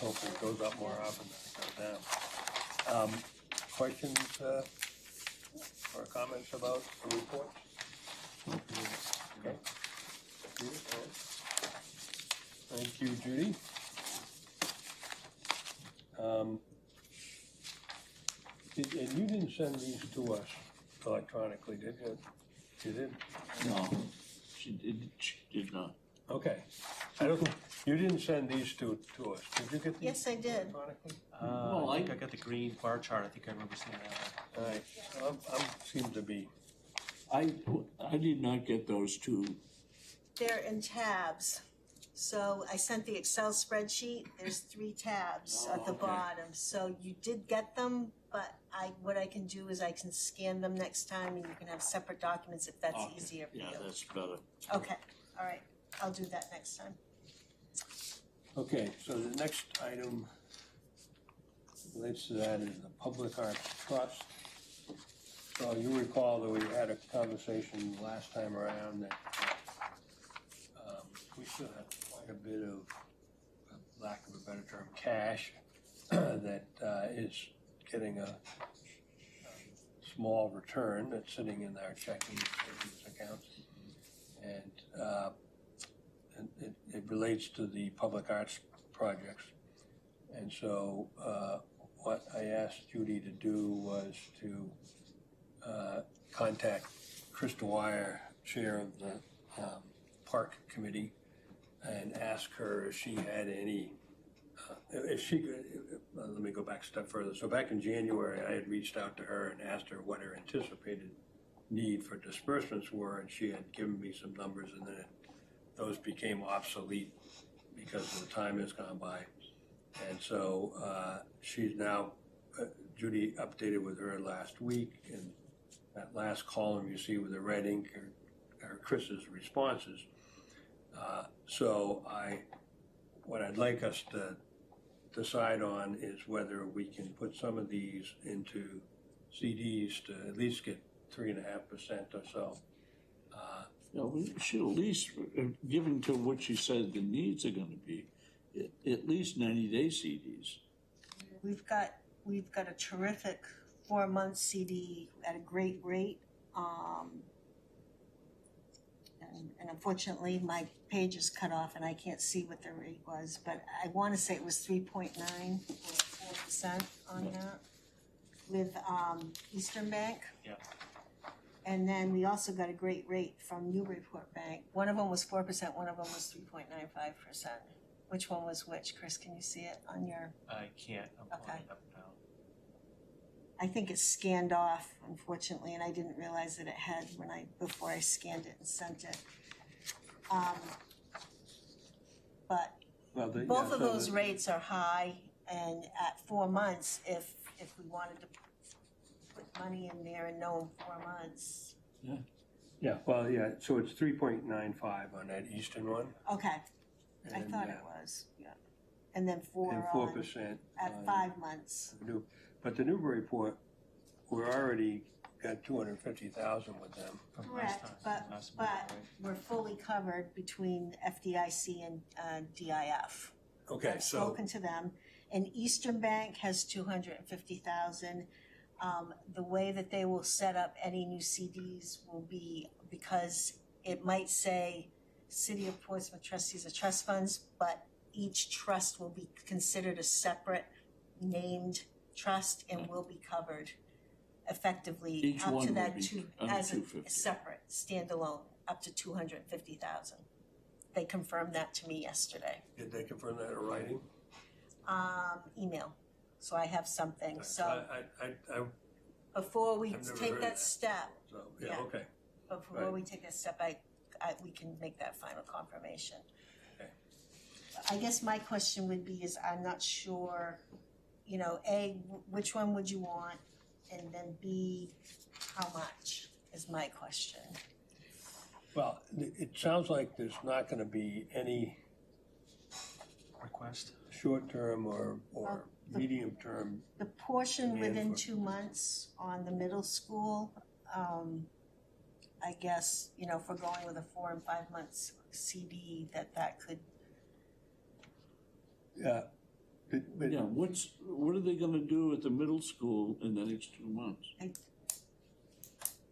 Hopefully it goes up more often than it goes down. Questions, or comments about the report? Okay. Thank you, Judy. And you didn't send these to us electronically, did you? You did? No, she did not. Okay, I don't, you didn't send these to us, did you get these? Yes, I did. electronically? Well, I think I got the green bar chart, I think I remember seeing that. All right, I'm seem to be, I did not get those two. They're in tabs. So I sent the Excel spreadsheet, there's 3 tabs at the okay. bottom. So you did get them, but what I can do is I can scan them next time and you can have separate documents if that's Okay, easier for you. Yeah, that's better. Okay, all right, I'll do that next time. okay, so the next item relates to that is the Public Arts Trust. So you recall that we had a conversation last time around that we still have quite a bit of, lack of a better term, cash that is getting a small return that's sitting in our checking and savings accounts. And it relates to the public arts projects. And so what I asked Judy to do was to contact Chris Dwyer, chair of the park committee, and ask her if she had any, if she could, let me go back a step further. So back in January, I had reached out to her and asked her what her anticipated need for disbursements were, and she had given me some numbers, and then those became obsolete because the time has gone by. And so she's now, Judy updated with her last week, and that last column you see with the red ink are Chris's responses. So what I'd like us to decide on is whether we can put some of these into CDs to at least get 3.5% or so. You know, we should at least, given to what she said the needs are gonna be, at least 90-day CDs. We've got a terrific 4-month CD at a great rate. And unfortunately, my page is cut off and I can't see what the rate was, but I want to say it was 3.9 or 4% on that with Eastern Bank. Yeah. And then we also got a great rate from Newburyport Bank. One of them was 4%, one of them was 3.95%. Which one was which? Chris, can you see it on your? I can't, I'm pulling Okay. it up now. I think it's scanned off, unfortunately, and I didn't realize that it had before I scanned it and sent it. But Well, both of those rates are high, and at 4 months, if we wanted to put money in there and know in 4 months. So it's 3.95 on that Eastern one. Okay, I and, thought it was, yeah. And then 4 And on 4% at on 5 months. New, but the Newburyport, we're already got 250,000 with them. From last Correct, time, but last meeting, right? we're fully covered between FDIC and DIF. Okay, I've so, spoken to them, and Eastern Bank has 250,000. The way that they will set up any new CDs will be, because it might say City of Portsmouth Trustees of Trust Funds, but each trust will be considered a separate named trust and will be covered effectively Each up one to will that be under as a 250. separate standalone, up to 250,000. They confirmed that to me yesterday. did they confirm that in writing? Email, so I have something, so I, before we I've never take heard that that. step, so, yeah, Yeah. okay. before Right. we take that step, we can make that final confirmation. Okay. I guess my question would be is I'm not sure, A, which one would you want? And then B, how much is my question. Well, it sounds like there's not gonna be any Request? short-term or Well, medium-term. The portion Demand within for- 2 months on the middle school, I guess, if we're going with a 4 and 5 months CD, that could, Yeah. But Yeah, what are they gonna do at the middle school in the next 2 months?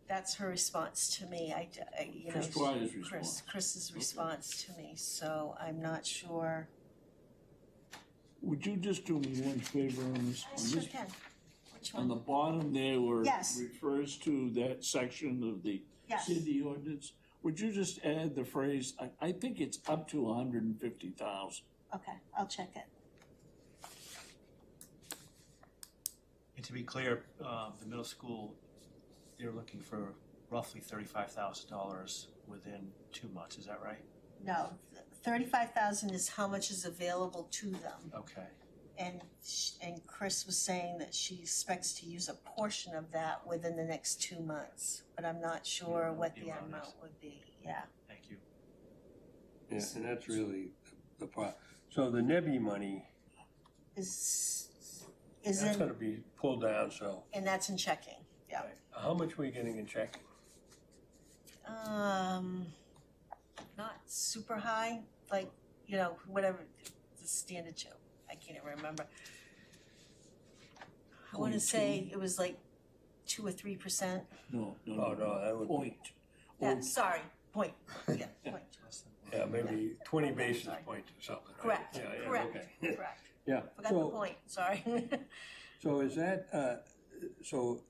that's her response to me. Chris Dwyer's response. Chris's response to me, so I'm not sure. Would you just do me one favor on this? I On sure this, can. Which on the one? bottom there where it Yes. refers to that section of the Yes. city ordinance, would you just add the phrase, I think it's up to 150,000. Okay, I'll check it. And to be clear, the middle school, they're looking for roughly $35,000 within 2 months, is that right? No, 35,000 is how much is available to them. Okay. And Chris was saying that she expects to use a portion of that within the next 2 months, but I'm not sure what the Around amount this. would be, yeah. Thank you. Yeah, and that's really the part. So the NEBI money, Is that's in, gonna be pulled down, so. and that's in checking, yeah. How much are we getting in checking? Not super high, like, you know, whatever, the standard show, I can't even remember. I wanna 0.2? say it was like 2 or 3%. No, no, Oh, no, that would be, Point. Yeah, sorry, point, yeah, point. yeah, maybe 20 basis points or something, right? Correct, Yeah, yeah, correct, okay. correct. Yeah, Forgot the so, point, sorry. so is that, so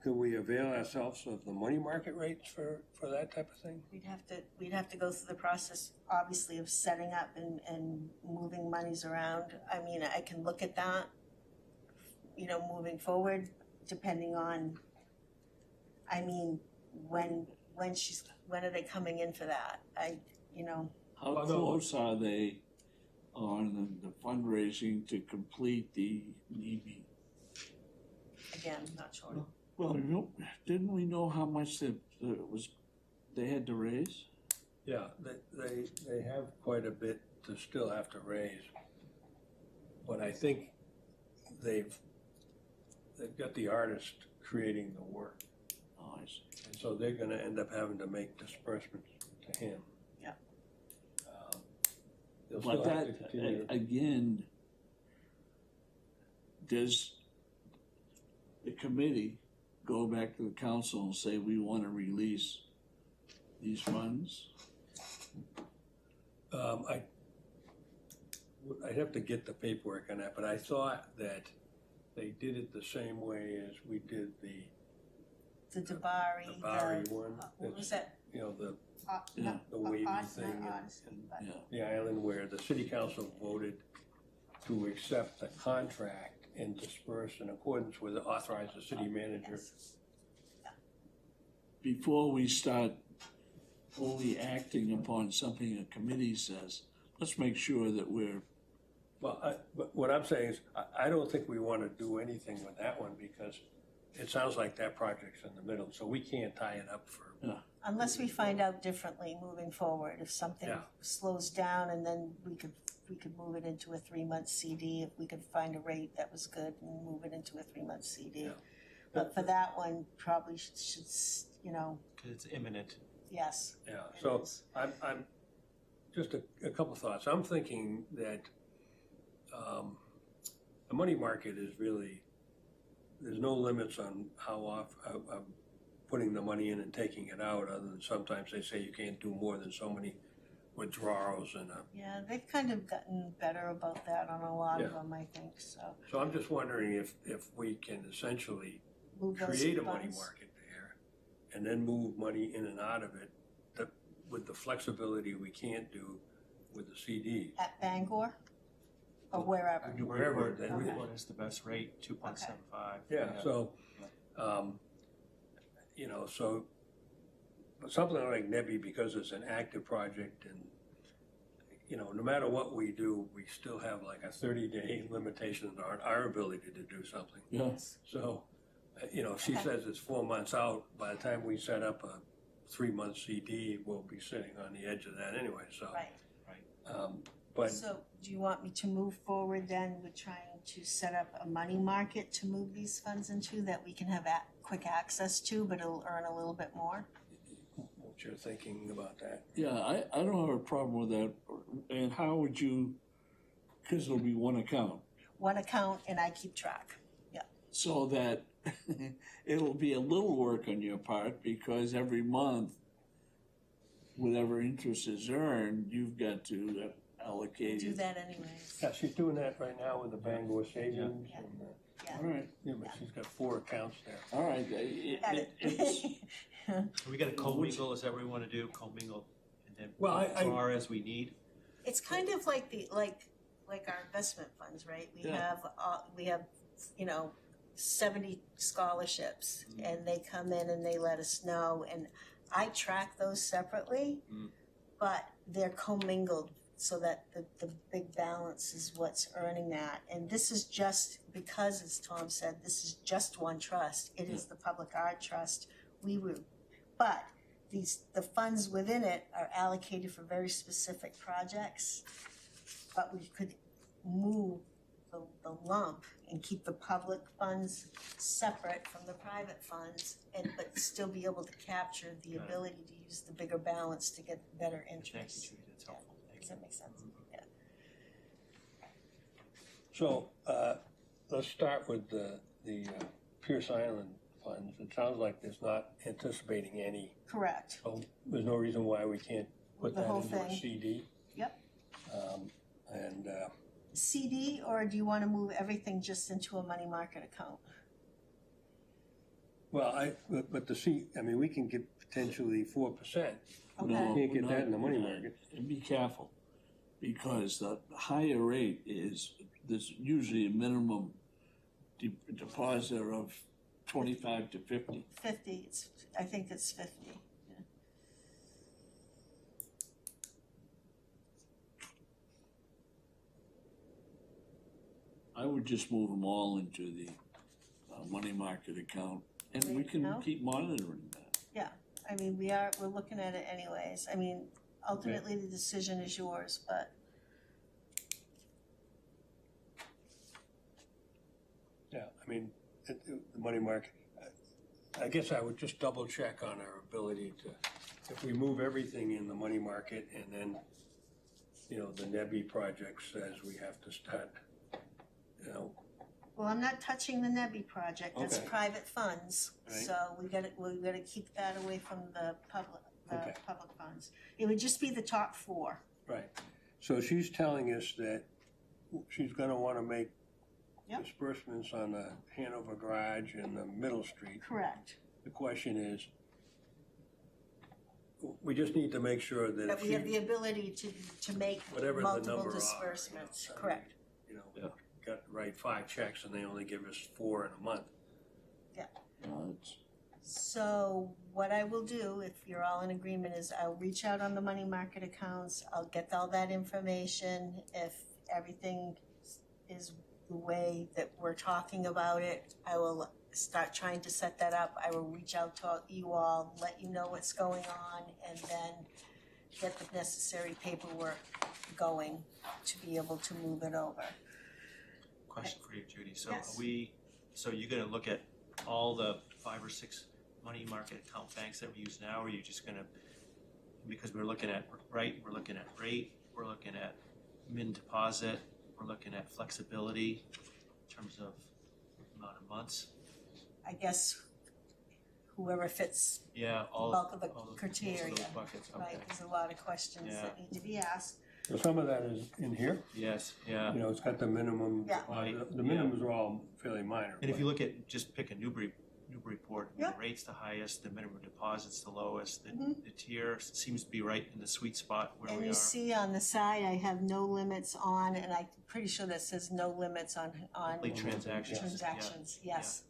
could we avail ourselves of the money market rates for that type of thing? We'd have to go through the process, obviously, of setting up and moving monies around. I mean, I can look at that, you know, moving forward, depending on, I mean, when are they coming in for that? You know, How Well, no. close are they on the fundraising to complete the NEB? again, not sure. Well, didn't we know how much they had to raise? Yeah, they have quite a bit to still have to raise. But I think they've got the artist creating the work. Oh, I see. And so they're gonna end up having to make disbursements to him. Yeah. They'll But still have to that, continue. again, does the committee go back to the council and say, we want to release these funds? I'd have to get the paperwork on that, but I thought that they did it the same way as we did the The Bari one. what was that? You know, the Yeah. wavy Odyssey, thing and- Odyssey, and but- Yeah. the island where the city council voted to accept the contract and disperse in accordance with the authorized the city manager. Yes. Before we start only acting upon something a committee says, let's make sure that we're, Well, but what I'm saying is, I don't think we want to do anything with that one because it sounds like that project's in the middle, so we can't tie it up for. Unless we find out differently moving forward, if something Yeah. slows down and then we could move it into a 3-month CD, if we could find a rate that was good and move it into a 3-month CD. Yeah. But for that one, probably should, you know, Because it's imminent. yes. Yeah, it so is. I'm, just a couple thoughts. I'm thinking that, the money market is really, there's no limits on how putting the money in and taking it out, other than sometimes they say you can't do more than so many withdrawals and, Yeah, they've kind of gotten better about that on a lot of Yeah. them, I think, so. so I'm just wondering if we can essentially Move those create a money funds. market there and then move money in and out of it, with the flexibility we can't do with the CD. At Bangor? Or wherever? Wherever, then we- What is the best rate? 2.75. Yeah, so, you know, so, but something like NEBI, because it's an active project and, you know, no matter what we do, we still have like a 30-day limitation on our ability to do something. yeah, So, you know, if she Okay. says it's 4 months out, by the time we set up a 3-month CD, we'll be sitting on the edge of that anyway, so. Right. But, So do you want me to move forward then with trying to set up a money market to move these funds into that we can have quick access to, but it'll earn a little bit more? what you're thinking about that? yeah, I don't have a problem with that. And how would you, because it'll be one account, One account and I keep track. so that it'll be a little work on your part, because every month, whatever interest is earned, you've got to allocate Do it. that anyways. Yeah, she's doing that right now with the Bangor savings Yeah. and Yeah. All right, Yeah, but she's got 4 accounts there. all right, Got it. it's, We gotta commingle, is that what we wanna do, commingle, and then Well, I- draw as we need? It's kind of like like our investment funds, right? Yeah. We have, 70 scholarships, and they come in and they let us know, and I track those separately, but they're commingled so that the big balance is what's earning that. And this is just, because as Tom said, this is just one trust. It is the Public Art Trust. But the funds within it are allocated for very specific projects. But we could move the lump and keep the public funds separate from the private funds, but still be able to capture the Got it. ability to use the bigger balance to get better Thank you, interest. Judy, that's helpful, thank Does you. that make sense? Yeah. So, let's start with the Pierce Island funds. It sounds like there's not anticipating any, Correct. so there's no reason why we can't put The that whole into a thing. CD. Yep. And, CD, or do you want to move everything just into a money market account? well, but we can get potentially 4%. no, Okay. Can't get we're that not- in the money market. And be careful, because the higher rate is, there's usually a minimum deposit of 25 to 50. 50, I think it's 50. Yeah. I would just move them all into the money market account, and we Right can now? keep monitoring that. I mean, we're looking at it anyways. I mean, ultimately, the decision is yours, but Yeah, I mean, the money market, I guess I would just double check on our ability to, if we move everything in the money market and then, the NEBI project says we have to start, well, I'm not touching the NEBI project. That's Okay. private funds. Right. So we gotta keep that away from the public Okay. funds. It would just be the top 4. right. So she's telling us that she's gonna wanna make Yep. disbursements on the Hanover Garage and the Middle Street. Correct. The question is, we just need to make sure that That if we have the she, ability to make whatever the multiple number are, disbursements. I mean, Correct. Yeah. got to write 5 checks and they only give us 4 in a month. It's, So what I will do, if you're all in agreement, is I'll reach out on the money market accounts. I'll get all that information. If everything is the way that we're talking about it, I will start trying to set that up. I will reach out to you all, let you know what's going on, and then get the necessary paperwork going to be able to move it over. Question for you, Judy, so Yes. so you're gonna look at all the 5 or 6 money market account banks that we use now, or are you just gonna, because we're looking at, we're looking at rate, we're looking at min deposit, we're looking at flexibility in terms of amount of months? I guess whoever fits Yeah, all bulk of the all most of criteria, those buckets, okay. right? There's a lot of questions that need to be asked. So some of that is in here, Yes, yeah. it's got the minimum, Yeah. the minimums are all fairly minor. And if but- you look at, just pick a Newburyport, Yeah. the rate's the highest, the minimum deposit's the lowest, Mhm. the tier seems to be right in the sweet spot where And we you are. see on the side, I have no limits on, and I'm pretty sure that says no limits on Monthly transactions, yeah. transactions, yes.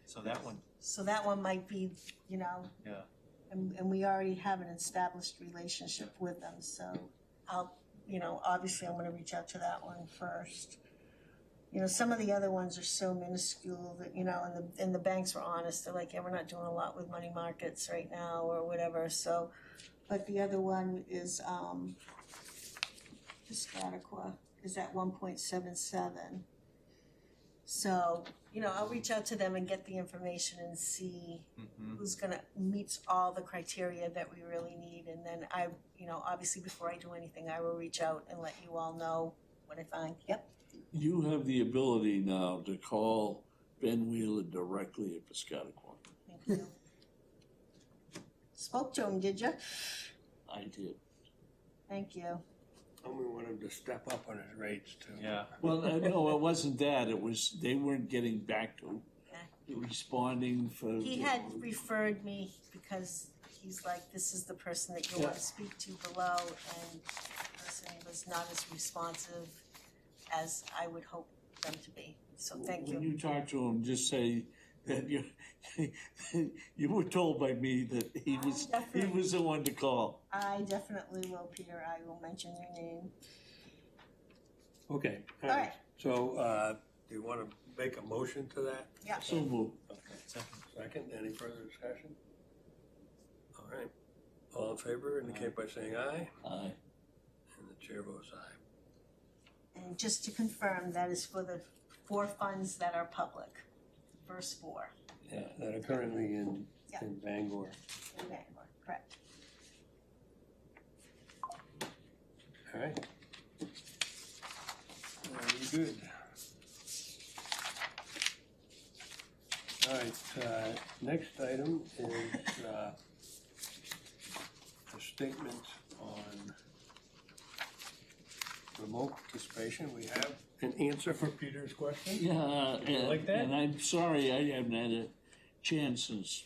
So that one, So that one might be, yeah, and we already have an established relationship with them, so I'll, obviously I'm gonna reach out to that one first. Some of the other ones are so minuscule that, and the banks were honest, they're like, yeah, we're not doing a lot with money markets right now or whatever, so. But the other one is, Piscataqua is at 1.77. So, I'll reach out to them and get the information and see mhm. who's meets all the criteria that we really need, and then I, obviously before I do anything, I will reach out and let you all know what I find. Yep. you have the ability now to call Ben Wheeler directly at Piscataqua. Thank you. Spoke to him, did you? I did. Thank you. And we want him to step up on his rates too. Yeah. Well, no, it wasn't that, it was, they weren't getting back to responding for. He had referred me because he's like, this is the person that you want to speak to below, and the person was not as responsive as I would hope them to be, so thank When you. you talk to him, just say that you, you were told by me that he was the one to call. I definitely will, Peter, I will mention your name. Okay, all All right. right. So, do you wanna make a motion to that? Yeah, So moved. Okay, second, any further discussion? All right, all in favor indicate by saying aye, Aye. and the chair votes aye. and just to confirm, that is for the 4 funds that are public, first 4 Yeah, that are currently in Yeah. Bangor. in Bangor, correct. All right. Very good. All right, next item is, a statement on remote participation. We have an answer for Peter's question. Yeah, you and, like that? and I'm sorry I haven't had a chance since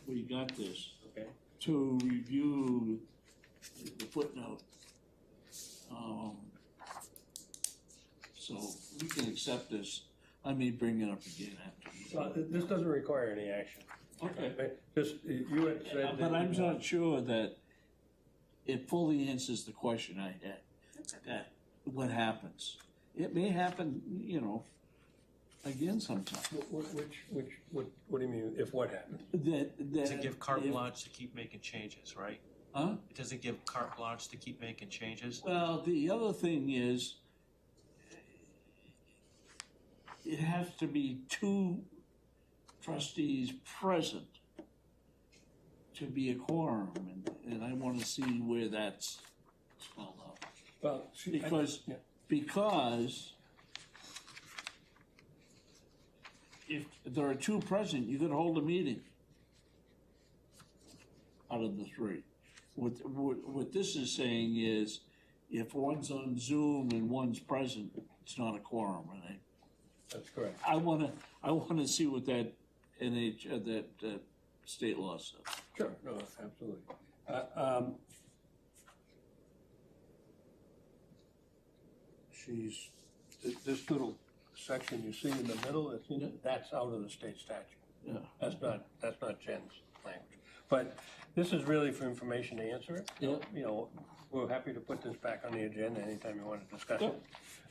we got this Okay. to review the footnote. So we can accept this. I may bring it up again after. This doesn't require any action. Okay. Just, you had said that. But I'm not sure that it fully answers the question I had, That's okay. that what happens. It may happen, you know, again sometime. What do you mean, if what happened? That. Doesn't give carte if- blanche to keep making changes, right? Huh? It doesn't give carte blanche to keep making changes. Well, the other thing is, it has to be 2 trustees present to be a quorum, and I wanna see where that's spelled out. Well, see, Because, because if there are 2 present, you could hold a meeting out of the 3. What this is saying is, if one's on Zoom and one's present, it's not a quorum, and That's correct. I wanna see what that that state law says. Sure, no, absolutely. This little section you see in the middle, that's out of the state statute. Yeah. That's not Jen's language. But this is really for information to answer it. Yeah. You know, we're happy to put this back on the agenda anytime you want to discuss it.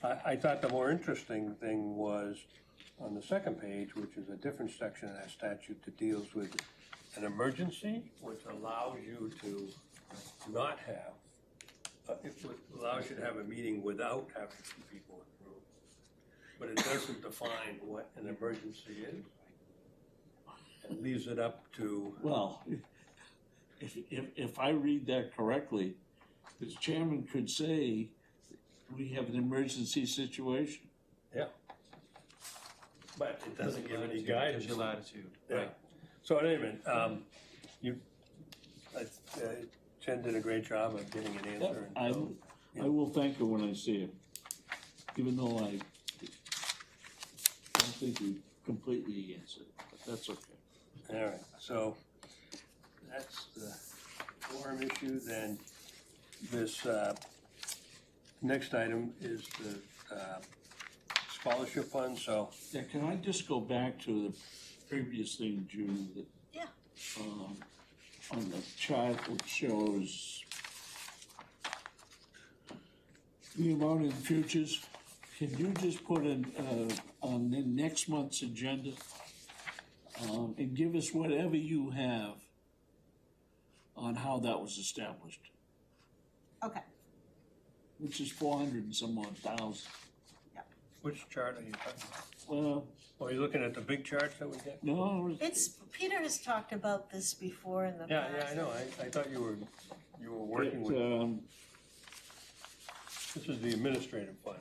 I thought the more interesting thing was on the second page, which is a different section of that statute that deals with an emergency, which allows you to not have, it allows you to have a meeting without having 2 people in the room. But it doesn't define what an emergency is. It leaves it up to, Well, if I read that correctly, the chairman could say, we have an emergency situation. yeah. But it doesn't give any Latitude, guidance. Gives you latitude, Yeah. right? So at any rate, Jen did a great job of getting an answer. and I, so- I will thank her when I see her, even though I don't think we completely answered, but that's okay. All right, so that's the forum issue, then this, next item is the, scholarship fund, so, Yeah, can I just go back to the previous thing, Judy, that, Yeah. on the chart which shows the amount in futures, can you just put in, on the next month's agenda, and give us whatever you have on how that was established, Okay, which is 400 and some odd thousand. which chart are you talking about? Well, Oh, you're looking at the big charts that we get? no, Peter has talked about this before in the past. Yeah, I know, I thought you were working with, this is the administrative fund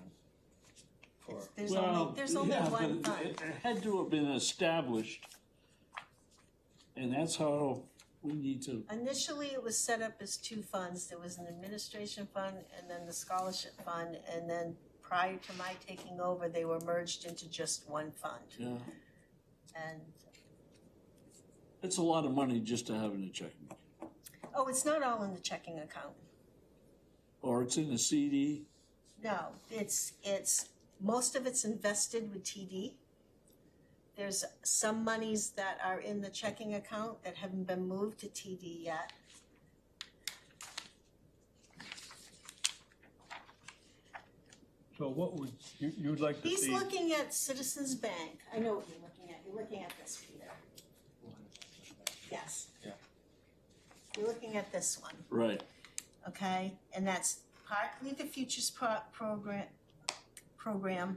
for, There's only yeah, one but fund. it had to have been established, and that's how we need to, Initially, it was set up as two funds. There was an administration fund and then the scholarship fund. And then prior to my taking over, they were merged into just one fund. yeah, And, it's a lot of money just to have in a checking. oh, it's not all in the checking account. Or it's in a CD. No, it's, most of it's invested with TD. There's some monies that are in the checking account that haven't been moved to TD yet. So what would, you'd like to He's see? looking at Citizens Bank. I know what you're looking at. You're looking at this, Peter. Yes. Yeah. You're looking at this one, Right. okay? And that's partly the Futures program,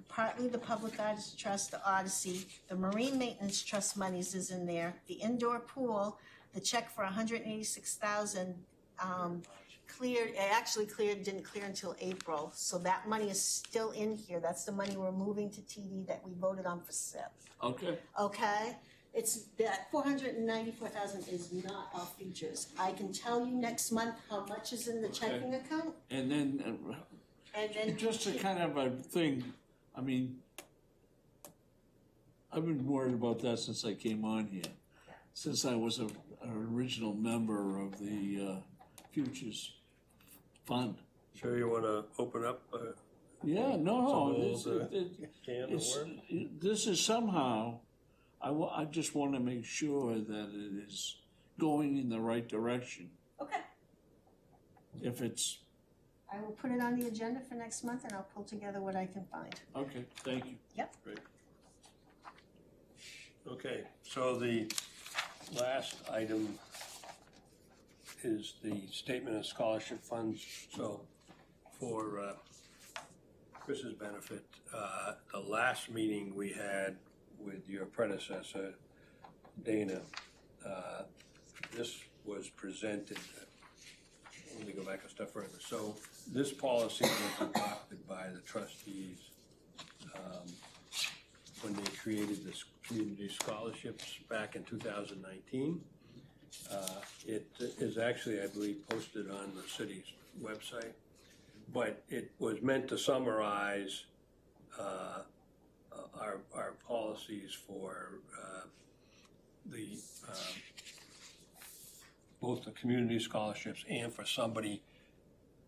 partly the Public Arts Trust, the Odyssey, the Marine Maintenance Trust monies is in there, the indoor pool, the check for $186,000 cleared, it actually cleared, didn't clear until April, so that money is still in here. That's the money we're moving to TD that we voted on for SIP, Okay. okay? It's, that $494,000 is not all futures. I can tell you next month how much is in the checking account, And then, and then. just a kind of a thing, I mean, I've been worried about that since I came on here. Since I was an original member of the Futures Fund. Sure you wanna open up Yeah, some no, old can of it's, worms? this is somehow, I just wanna make sure that it is going in the right direction. Okay, If it's, I will put it on the agenda for next month and I'll pull together what I can find. okay, thank you. Okay, so the last item is the statement of scholarship funds. So for Chris's benefit, the last meeting we had with your predecessor, Dana, this was presented, let me go back a step further. So this policy was adopted by the trustees when they created this community scholarships back in 2019. It is actually, I believe, posted on the city's website, but it was meant to summarize our policies for the both the community scholarships and for somebody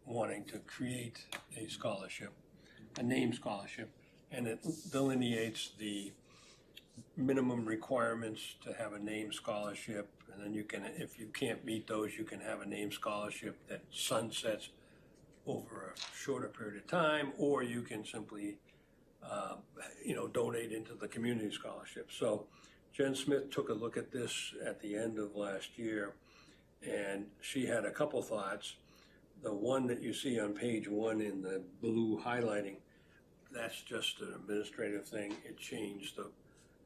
wanting to create a scholarship, a named scholarship, and it delineates the minimum requirements to have a named scholarship, and then you can, if you can't meet those, you can have a named scholarship that sunsets over a shorter period of time, or you can simply, donate into the community scholarship. So Jen Smith took a look at this at the end of last year, and she had a couple thoughts. The one that you see on page 1 in the blue highlighting, that's just an administrative thing. It changed the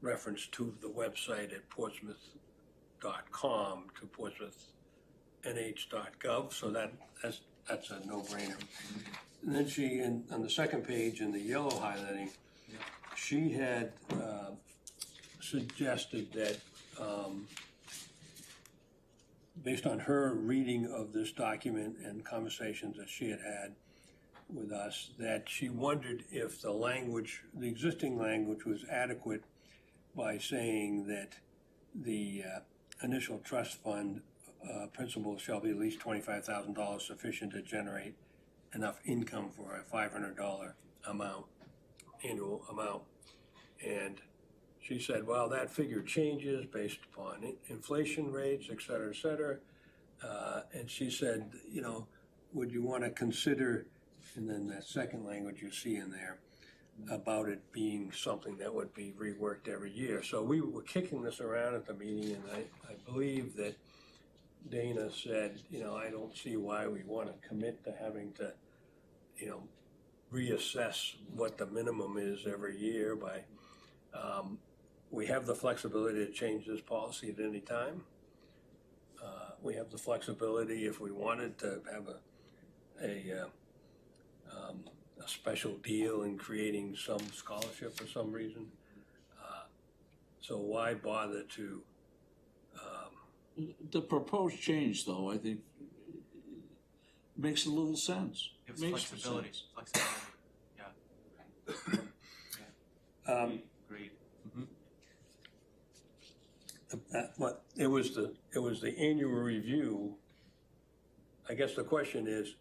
reference to the website at portsmouth.com to portsmouthnh.gov, so that's a no-brainer. And then she, on the second page in the yellow highlighting, she had suggested that, based on her reading of this document and conversations that she had had with us, that she wondered if the existing language was adequate by saying that the initial trust fund principal shall be at least $25,000 sufficient to generate enough income for a $500 annual amount. And she said, well, that figure changes based upon inflation rates, et cetera, and she said, would you want to consider, and then that second language you see in there, about it being something that would be reworked every year. So we were kicking this around at the meeting, and I believe that Dana said, I don't see why we want to commit to having to, reassess what the minimum is every year by, we have the flexibility to change this policy at any time. We have the flexibility if we wanted to have a special deal in creating some scholarship for some reason. So why bother to The proposed change, though, I think, makes a little sense. Gives Makes flexibility, sense. flexibility, agreed. But it was the annual review. I guess the question is,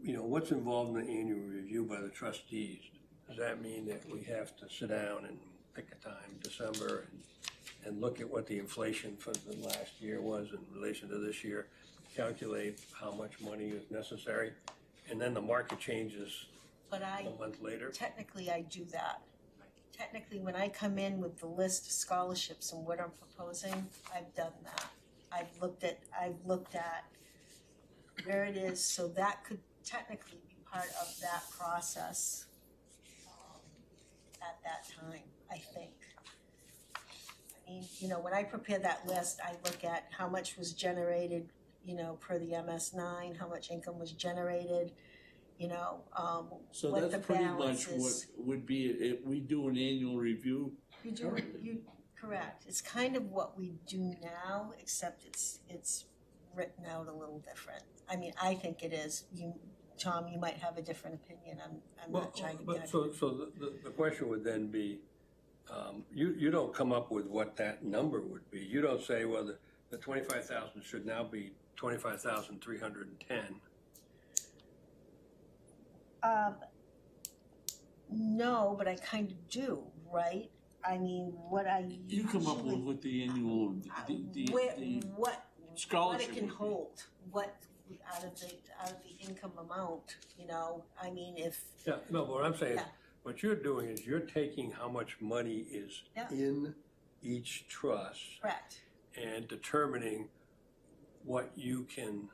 what's involved in the annual review by the trustees? Does that mean that we have to sit down and pick a time, December, and look at what the inflation for the last year was in relation to this year, calculate how much money is necessary, and then the market changes But a month later? technically I do that. Technically, when I come in with the list of scholarships and what I'm proposing, I've done that. I've looked at where it is, so that could technically be part of that process at that time, I think. I mean, when I prepare that list, I look at how much was generated, per the MS9, how much income was generated, So what the that's pretty balance much what is. would be, if we do an annual review, Correct. It's kind of what we do now, except it's written out a little different. I mean, I think it is. Tom, you might have a different opinion. I'm not trying to But judge. so the question would then be, you don't come up with what that number would be. You don't say, well, the 25,000 should now be 25,310. No, but I kind of do, right? I mean, what I you come up with usually- what the annual, what scholarship it can would be. hold, what out of the income amount, I mean, if, Yeah, no, but what I'm saying is, Yeah. what you're doing is you're taking how much money is Yeah. in each trust correct, and determining what you can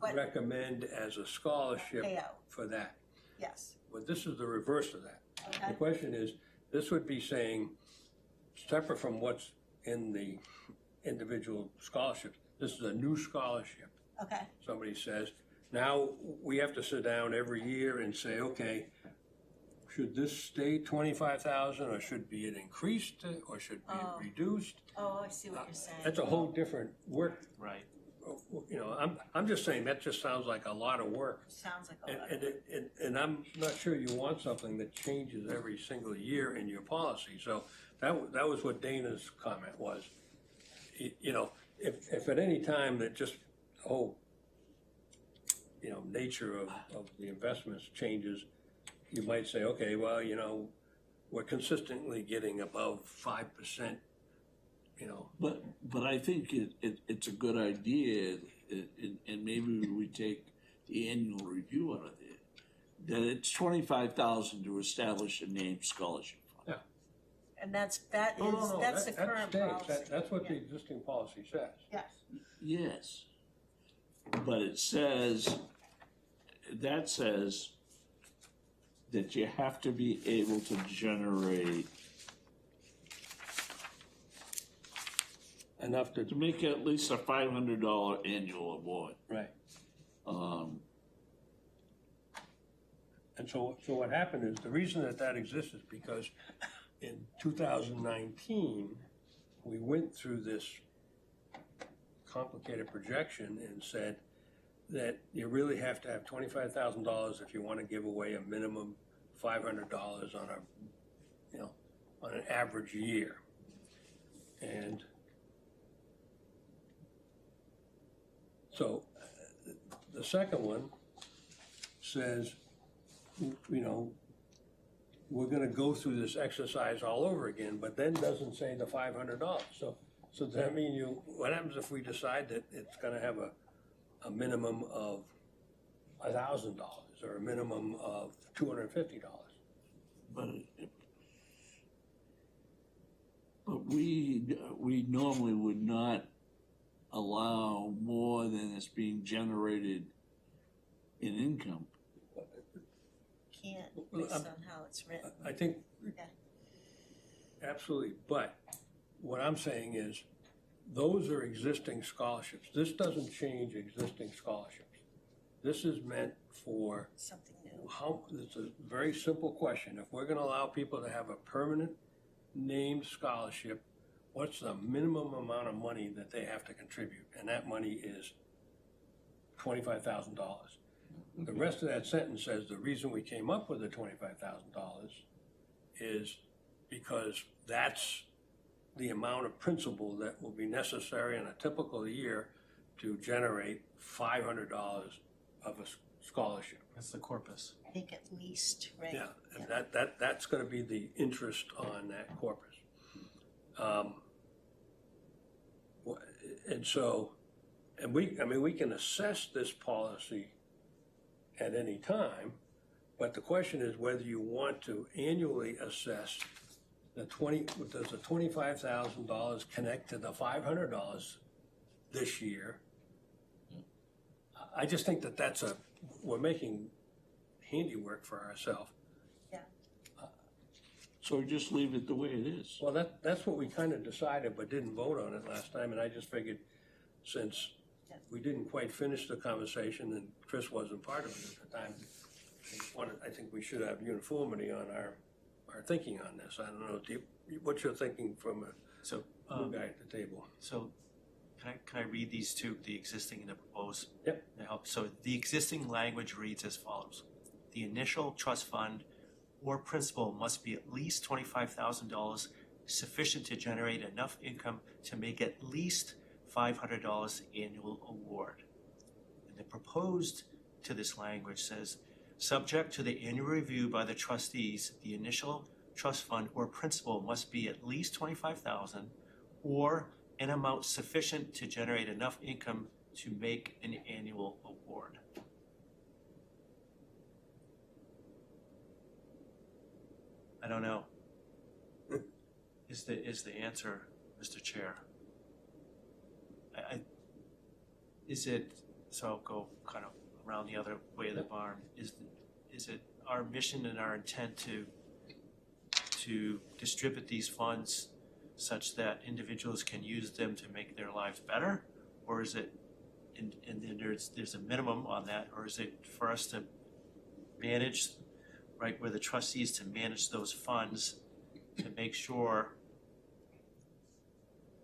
what recommend as a scholarship payout, for that. yes, But this is the reverse of that. The okay, question is, this would be saying, separate from what's in the individual scholarships, this is a new scholarship. okay, Somebody says, now we have to sit down every year and say, okay, should this stay 25,000 or should be it increased or should be it Oh. reduced? oh, I see what you're saying. That's a whole different work. Right. I'm just saying, that just sounds like a lot of work. Sounds like a And, lot. and I'm not sure you want something that changes every single year in your policy. So that was what Dana's comment was. If at any time that just, nature of the investments changes, you might say, okay, well, we're consistently getting above 5%, But I think it's a good idea, and maybe we take the annual review out of there, that it's 25,000 to establish a named scholarship fund. And that's No, the that current stays. policy. That's what the Yeah. existing policy says. Yes, Yes, but it says, that says that you have to be able to generate, Enough to, to make at least a $500 annual award. right. Um, And so what happened is, the reason that exists is because in 2019, we went through this complicated projection and said that you really have to have $25,000 if you want to give away a minimum $500 on on an average year. And so the second one says, we're gonna go through this exercise all over again, but then doesn't say the $500. So does that mean what happens if we decide that it's gonna have a minimum of $1,000 or a minimum of $250? But we normally would not allow more than is being generated in income. can't Well, based on how it's written. I think, Yeah. absolutely, but what I'm saying is, those are existing scholarships. This doesn't change existing scholarships. This is meant for Something new. it's a very simple question. If we're gonna allow people to have a permanent named scholarship, what's the minimum amount of money that they have to contribute? And that money is $25,000. The rest of that sentence says the reason we came up with the $25,000 is because that's the amount of principal that will be necessary in a typical year to generate $500 of a scholarship. That's the corpus. I think at least, right? Yeah, and that's gonna be the interest on that corpus. And so, we can assess this policy at any time, but the question is whether you want to annually assess does the $25,000 connect to the $500 this year? I just think that we're making handiwork for ourselves. So just leave it the way it is. Well, that's what we kind of decided, but didn't vote on it last time, and I just figured since we didn't quite finish the conversation and Chris wasn't part of it at the time, I think we should have uniformity on our thinking on this. I don't know, what you're thinking from So, a new guy at the table. so can I read these two, the existing and the proposed? Yep. To help. So the existing language reads as follows. The initial trust fund or principal must be at least $25,000, sufficient to generate enough income to make at least $500 annual award. And the proposed to this language says, subject to the annual review by the trustees, the initial trust fund or principal must be at least $25,000 or an amount sufficient to generate enough income to make an annual award. I don't know. Is the answer, Mr. Chair? Is it, so I'll go kind of around the other way of the barn. Is it our mission and our intent to distribute these funds such that individuals can use them to make their lives better? Or is it, and then there's a minimum on that, or is it for us to manage, right, where the trustees to manage those funds to make sure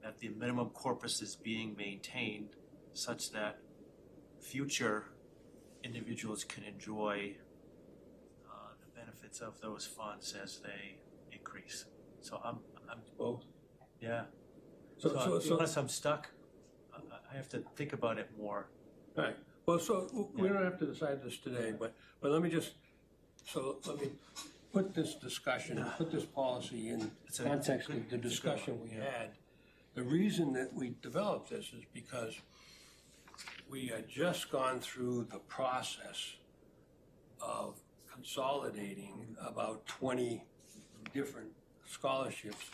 that the minimum corpus is being maintained such that future individuals can enjoy the benefits of those funds as they increase. So I'm Well, yeah. so, Unless I'm stuck, I have to think about it more. all right, well, so we don't have to decide this today, but let me put this discussion, put this policy in It's a context good- of the it's a good discussion one, we yeah. had. The reason that we developed this is because we had just gone through the process of consolidating about 20 different scholarships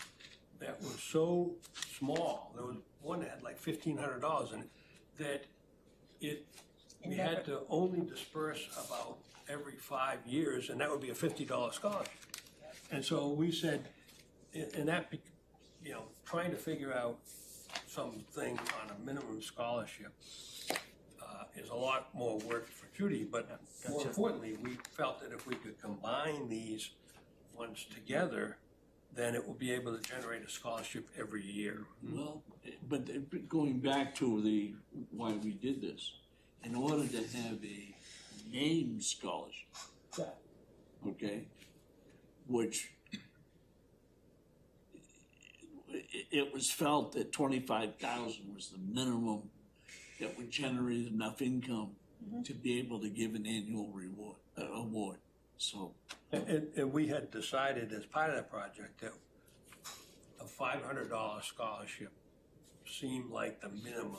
that were so small. There was one that had like $1,500 in it, that we had to only disperse about every 5 years, and that would be a $50 scholarship. And so we said, and that, trying to figure out something on a minimum scholarship is a lot more work for Judy, but more Gotcha. importantly, we felt that if we could combine these funds together, then it will be able to generate a scholarship every year. Well, but going back to why we did this, in order to have a named scholarship, okay, which it was felt that 25,000 was the minimum that would generate enough income to be able to give an annual award. So, And we had decided as part of that project that a $500 scholarship seemed like the minimum.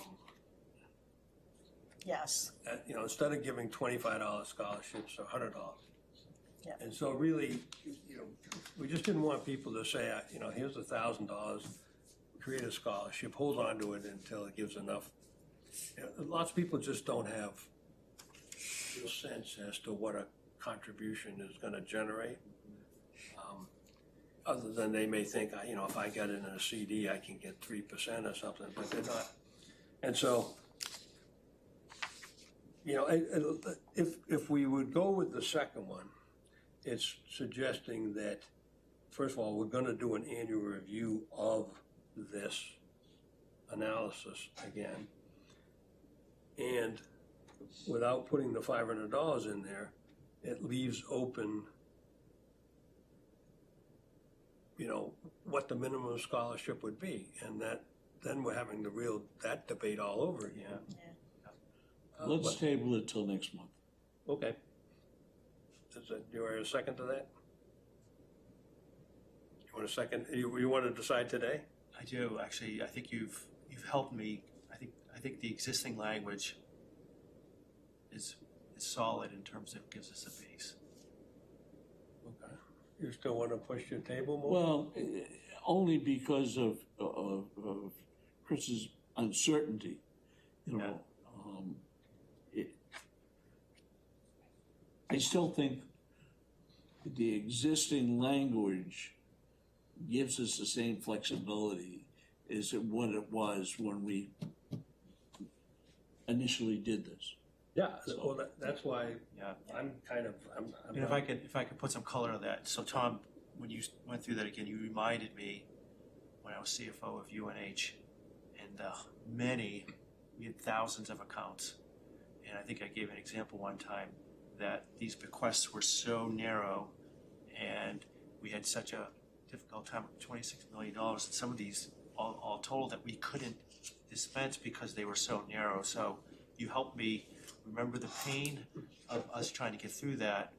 Yes, Instead of giving $25 scholarships, $100. Yeah. And so really, we just didn't want people to say, here's $1,000, create a scholarship, hold on to it until it gives enough. Lots of people just don't have a sense as to what a contribution is gonna generate. Other than they may think, if I get it in a CD, I can get 3% or something, but they're not. And so, if we would go with the second one, it's suggesting that, first of all, we're gonna do an annual review of this analysis again. And without putting the $500 in there, it leaves open, you know, what the minimum scholarship would be. And that, then we're having that debate all over again. Let's table it till next month. Okay. Do you want a second to that? You want a second, you want to decide today? I do, actually, I think you've helped me. I think the existing language is solid in terms of gives us a base. Okay. You still want to push your table more? Well, only because of Chris's uncertainty, you know. I still think the existing language gives us the same flexibility as what it was when we initially did this. Yeah, well, that's why Yeah. I'm kind of, I'm And if I could put some color on that. So Tom, when you went through that again, you reminded me when I was CFO of UNH and we had thousands of accounts. And I think I gave an example one time that these bequests were so narrow and we had such a difficult time with $26 million. And some of these all told that we couldn't dispense because they were so narrow. So you helped me remember the pain of us trying to get through that.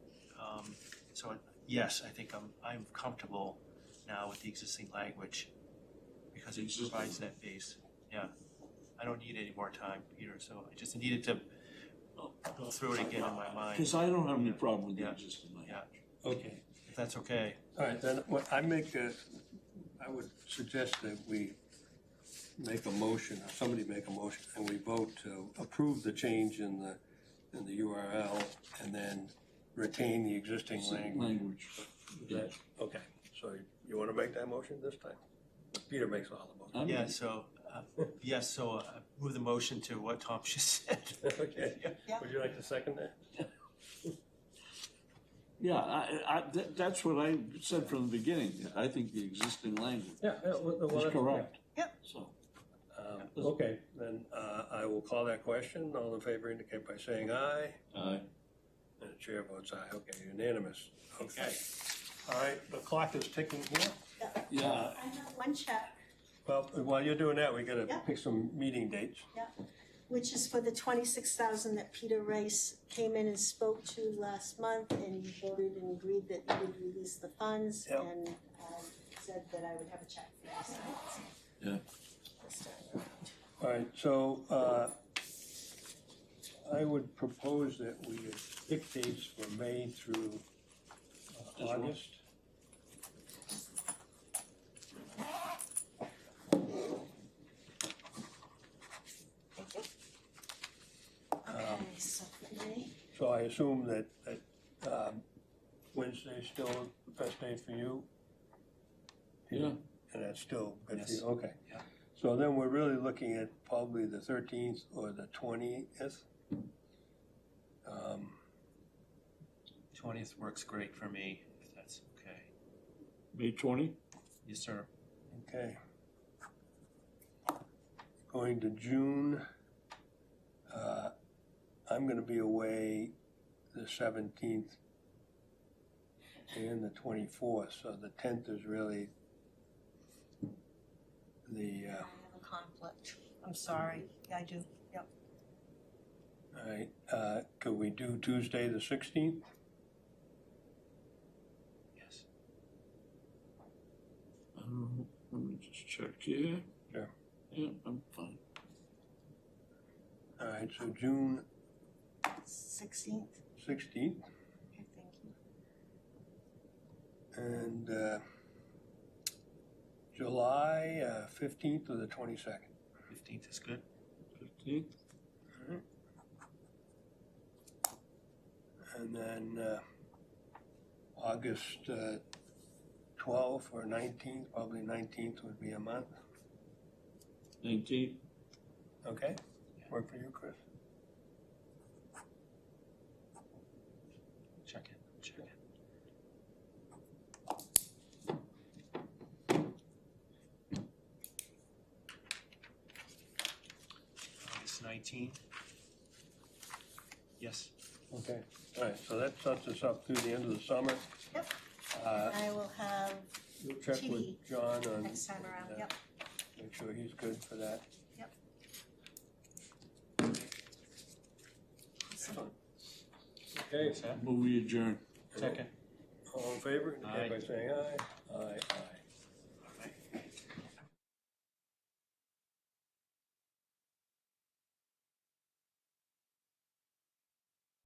So yes, I think I'm comfortable now with the existing language because it provides that base. Yeah, I don't need any more time, Peter. So I just needed to go through it again in my mind. Because I don't have any problem with the Yeah. existing language. Yeah, okay. if that's okay. All right, then what I would suggest that we make a motion, or somebody make a motion, and we vote to approve the change in the URL and then retain the existing language. Is that, okay, so you want to make that motion this time? Peter makes all the motion. Yeah, so, move the motion to what Tom just said. Okay, Yeah. would you like to second that? Yeah, that's what I said from the beginning. I think the existing language Yeah, well, is correct. Yep. So, Okay, then I will call that question. All in favor indicate by saying aye. aye. And the chair votes aye. Okay, unanimous. Okay. All right, the clock is ticking here. Yeah, I have one check, Well, while you're doing that, we gotta Yeah. pick some meeting dates. which is for the 26,000 that Peter Rice came in and spoke to last month, and you voted and agreed that you would release the funds, Yep. and said that I would have a check for you. yeah. This time around. All right, so I would propose that we pick dates for May through August. Thank you. Okay, so for me, So I assume that Wednesday's still the best day for you? Yeah. And that's still good for Yes. you, okay. Yeah. So then we're really looking at probably the 13th or the 20th. 20th works great for me, if that's okay. May 20? Yes, sir. Okay. Going to June, I'm gonna be away the 17th and the 24th, so the 10th is really the, I have a conflict. I'm sorry. Yeah, I do. Yep. all right, could we do Tuesday, the 16th? Yes. Let me just check here. Sure. Yeah, I'm fine. All right, so June 16th. 16th, Okay, thank you. and July 15th or the 22nd. 15th is good. 15th? And then August 12th or 19th, probably 19th would be a month. 19th? Okay, work for you, Chris? Check it. 19. Yes. Okay, all right, so that sets us up through the end of the summer. Yep. Uh, I will have You'll check with TD John on. next time around, yep. Make sure he's good for that. Yep. Excellent. Okay, Move we adjourn. Second. all in favor, indicate by Aye. saying aye. Aye, aye.